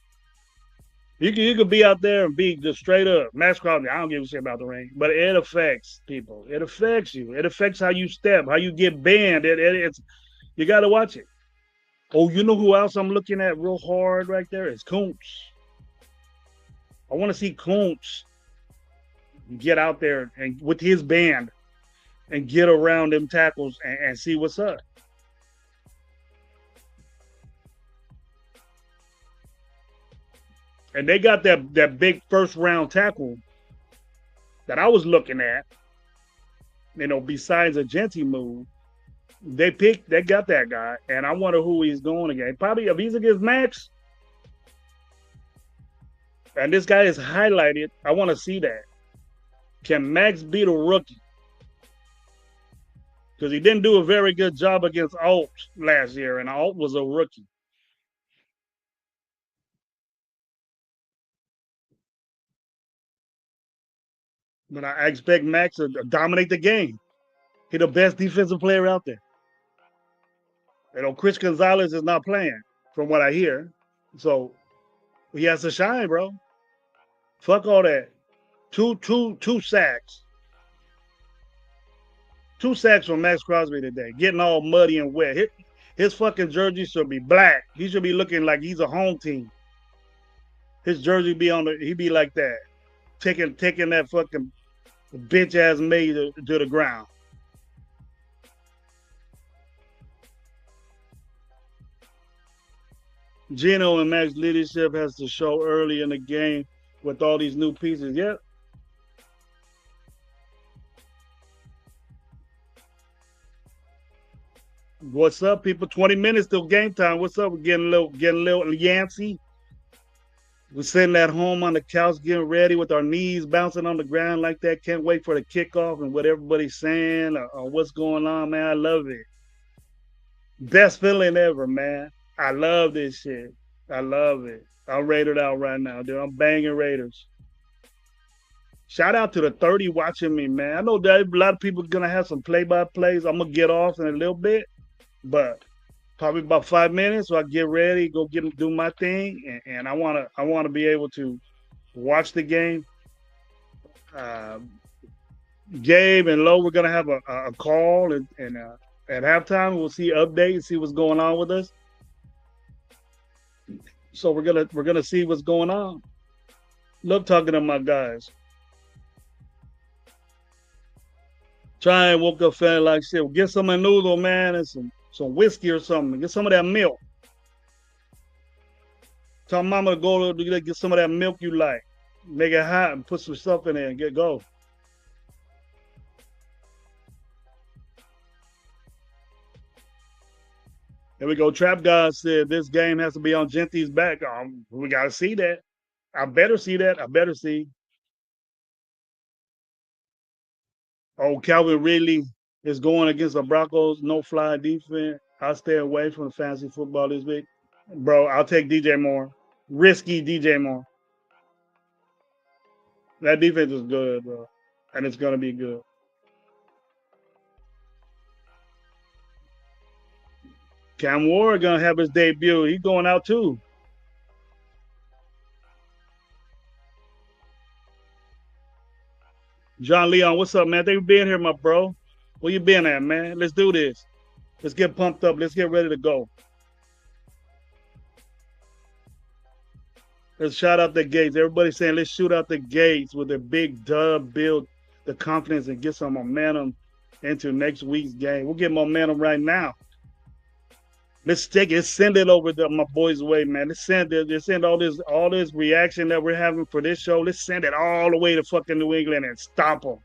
You could be out there and be just straight up. Max Crosby, I don't give a shit about the rain. But it affects people. It affects you. It affects how you step, how you get banned. It's you got to watch it. Oh, you know who else I'm looking at real hard right there? It's Kuntz. I want to see Kuntz get out there and with his band and get around them tackles and see what's up. And they got that big first round tackle that I was looking at. Besides a Genty move, they got that guy, and I wonder who he's going against. Probably if he's against Max, and this guy is highlighted, I want to see that. Can Max beat a rookie? Because he didn't do a very good job against Alt last year, and Alt was a rookie. But I expect Max to dominate the game. He's the best defensive player out there. Chris Gonzalez is not playing, from what I hear. So he has to shine, bro. Fuck all that. Two sacks. 2 sacks from Max Crosby today, getting all muddy and wet. His fucking jersey should be black. He should be looking like he's a home team. His jersey be on the. He be like that, taking that fucking bitch ass maid to the ground. Gino and Max leadership has to show early in the game with all these new pieces. Yep. What's up, people? 20 minutes till game time. What's up? We're getting a little yancy. We're sitting at home on the couch getting ready with our knees bouncing on the ground like that. Can't wait for the kickoff and what everybody's saying or what's going on, man. I love it. Best feeling ever, man. I love this shit. I love it. I'm rated out right now, dude. I'm banging Raiders. Shout out to the 30 watching me, man. I know that a lot of people are gonna have some play-by-plays. I'm gonna get off in a little bit, but probably about 5 minutes. So I get ready, go get do my thing, and I wanna be able to watch the game. Uh, Gabe and Lo, we're gonna have a call, and at halftime we'll see updates, see what's going on with us. So we're gonna see what's going on. Love talking to my guys. Try and woke up feeling like shit. Get some noodle, man, and some whiskey or something. Get some of that milk. Tell mama to go to get some of that milk you like. Make it hot and put some stuff in there and get go. There we go. Trap God said this game has to be on Genty's back. We gotta see that. I better see that. I better see. Oh, Calvin Ridley is going against the Broncos. No fly defense. I'll stay away from the fantasy football this week. Bro, I'll take DJ Moore. Risky DJ Moore. That defense is good, bro. And it's gonna be good. Cam Ward gonna have his debut. He's going out too. John Leon, what's up, man? Thank you for being here, my bro. Where you been at, man? Let's do this. Let's get pumped up. Let's get ready to go. Let's shout out the gates. Everybody's saying let's shoot out the gates with a big dub, build the confidence and get some momentum into next week's game. We'll get momentum right now. Let's take it. Let's send it over to my boys' way, man. Let's send it. Let's send all this reaction that we're having for this show. Let's send it all the way to fucking New England and stop them.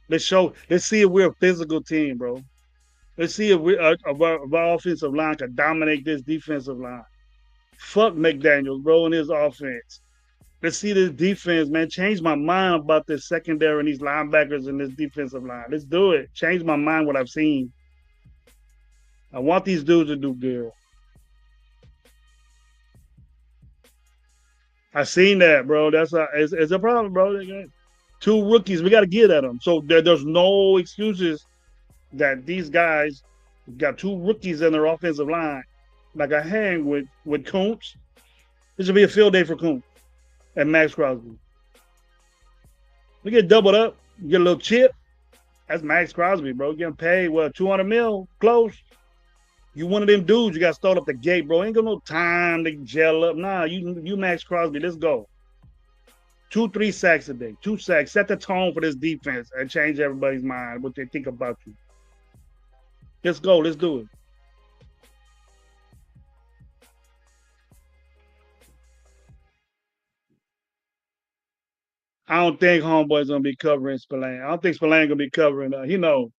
Let's see if we're a physical team, bro. Let's see if our offensive line can dominate this defensive line. Fuck McDaniels, bro, and his offense. Let's see this defense, man. Change my mind about this secondary and these linebackers and this defensive line. Let's do it. Change my mind what I've seen. I want these dudes to do good. I seen that, bro. It's a problem, bro. Two rookies, we got to get at them. So there's no excuses that these guys got two rookies in their offensive line. Like I hang with Kuntz. This should be a field day for Kuntz and Max Crosby. We get doubled up, get a little chip. That's Max Crosby, bro. Getting paid, 200 mil, close. You one of them dudes, you got to start up the gate, bro. Ain't got no time to gel up. Nah, you Max Crosby, let's go. 2-3 sacks a day. 2 sacks. Set the tone for this defense and change everybody's mind, what they think about you. Let's go. Let's do it. I don't think Homeboy's gonna be covering Spillane. I don't think Spillane gonna be covering. He know.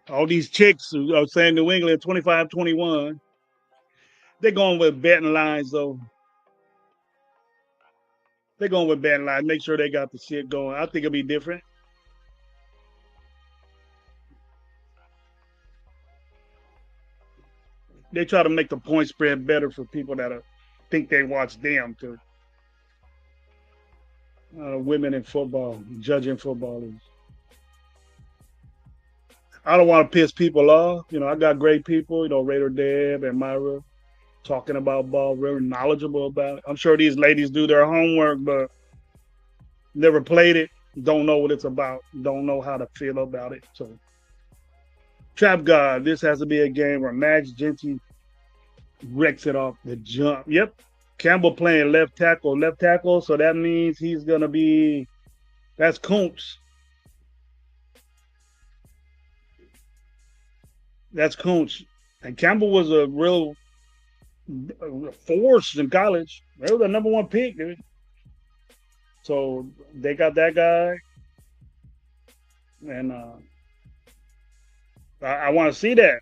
All these chicks who are saying New England 25-21. They're going with betting lines though. They're going with betting lines. Make sure they got the shit going. I think it'll be different. They try to make the point spread better for people that think they watch them too. Women in football, judging footballers. I don't want to piss people off. I got great people, Raider Deb and Myra talking about ball, very knowledgeable about it. I'm sure these ladies do their homework, but never played it, don't know what it's about, don't know how to feel about it. So Trap God, this has to be a game where Max Genty wrecks it off the jump. Yep. Campbell playing left tackle, left tackle. So that means he's gonna be that's Kuntz. That's Kuntz. And Campbell was a real force in college. They were the number one pick, dude. So they got that guy, and I want to see that.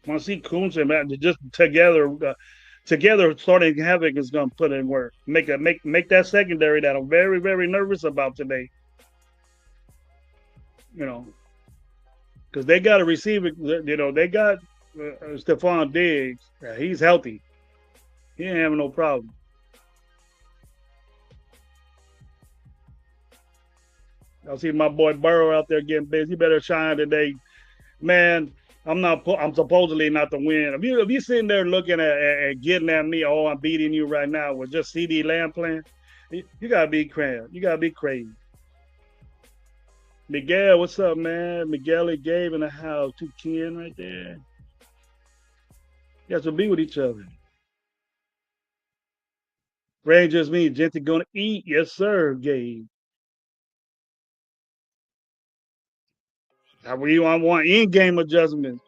I want to see Kuntz and Matt just together. Together, starting havoc is going to put in work. Make that secondary that I'm very nervous about today. You know, because they got a receiver. You know, they got Stephon Diggs. He's healthy. He ain't having no problem. I see my boy Burrow out there getting busy. He better shine today, man. I'm not. I'm supposedly not the win. If you sitting there looking at getting at me, oh, I'm beating you right now with just CD Lamb playing, you gotta be crazy. You gotta be crazy. Miguel, what's up, man? Miguel and Gabe in the house. 210 right there. You guys will be with each other. Rangers me, Genty gonna eat. Yes, sir, Gabe. I want in-game adjustments.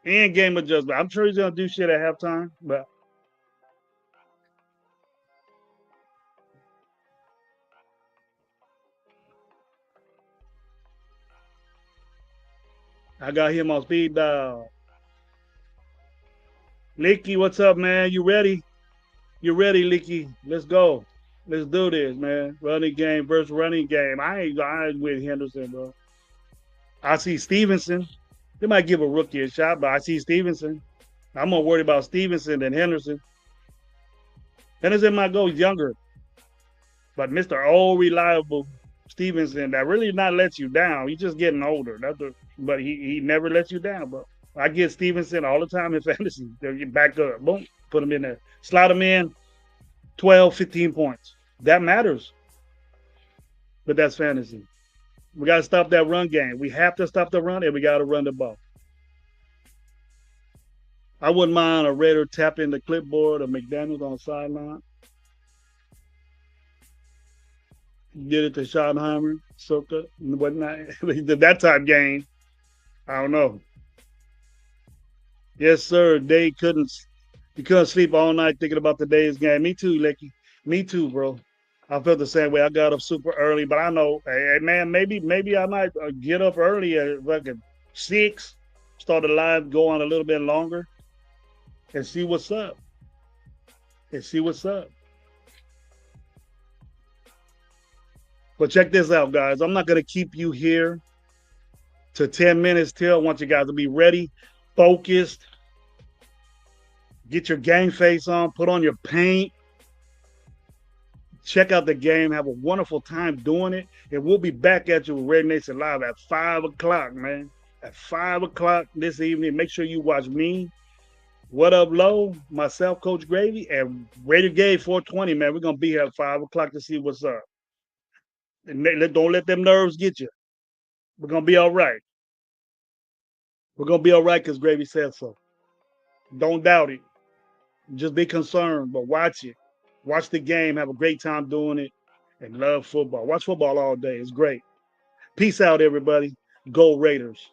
In-game adjustment. I'm sure he's gonna do shit at halftime, but I got him on speed dial. Licky, what's up, man? You ready? You ready, Licky? Let's go. Let's do this, man. Running game versus running game. I ain't with Henderson, bro. I see Stevenson. They might give a rookie a shot, but I see Stevenson. I'm more worried about Stevenson than Henderson. Henderson might go younger, but Mr. Old Reliable Stevenson that really not lets you down. He's just getting older. But he never lets you down, bro. I get Stevenson all the time in fantasy. They'll get back up. Boom. Put him in there. Slide him in. 12, 15 points. That matters. But that's fantasy. We got to stop that run game. We have to stop the run, and we got to run the ball. I wouldn't mind a Raider tapping the clipboard of McDaniels on the sideline. Did it to Schottenheimer, Soka, and whatnot. He did that type game. I don't know. Yes, sir. They couldn't. You couldn't sleep all night thinking about today's game. Me too, Lecky. Me too, bro. I felt the same way. I got up super early, but I know, hey, man, maybe I might get up early at fucking 6, start the live go on a little bit longer, and see what's up. And see what's up. But check this out, guys. I'm not gonna keep you here to 10 minutes till. I want you guys to be ready, focused, get your game face on, put on your paint, check out the game, have a wonderful time doing it. And we'll be back at you with Red Nation Live at 5 o'clock, man. At 5 o'clock this evening. Make sure you watch me, What Up Low, myself, Coach Gravy, and Raider Gay 420, man. We're going to be here at 5 o'clock to see what's up. And don't let them nerves get you. We're going to be all right. We're going to be all right because Gravy said so. Don't doubt it. Just be concerned, but watch it. Watch the game. Have a great time doing it. And love football. Watch football all day. It's great. Peace out, everybody. Go Raiders.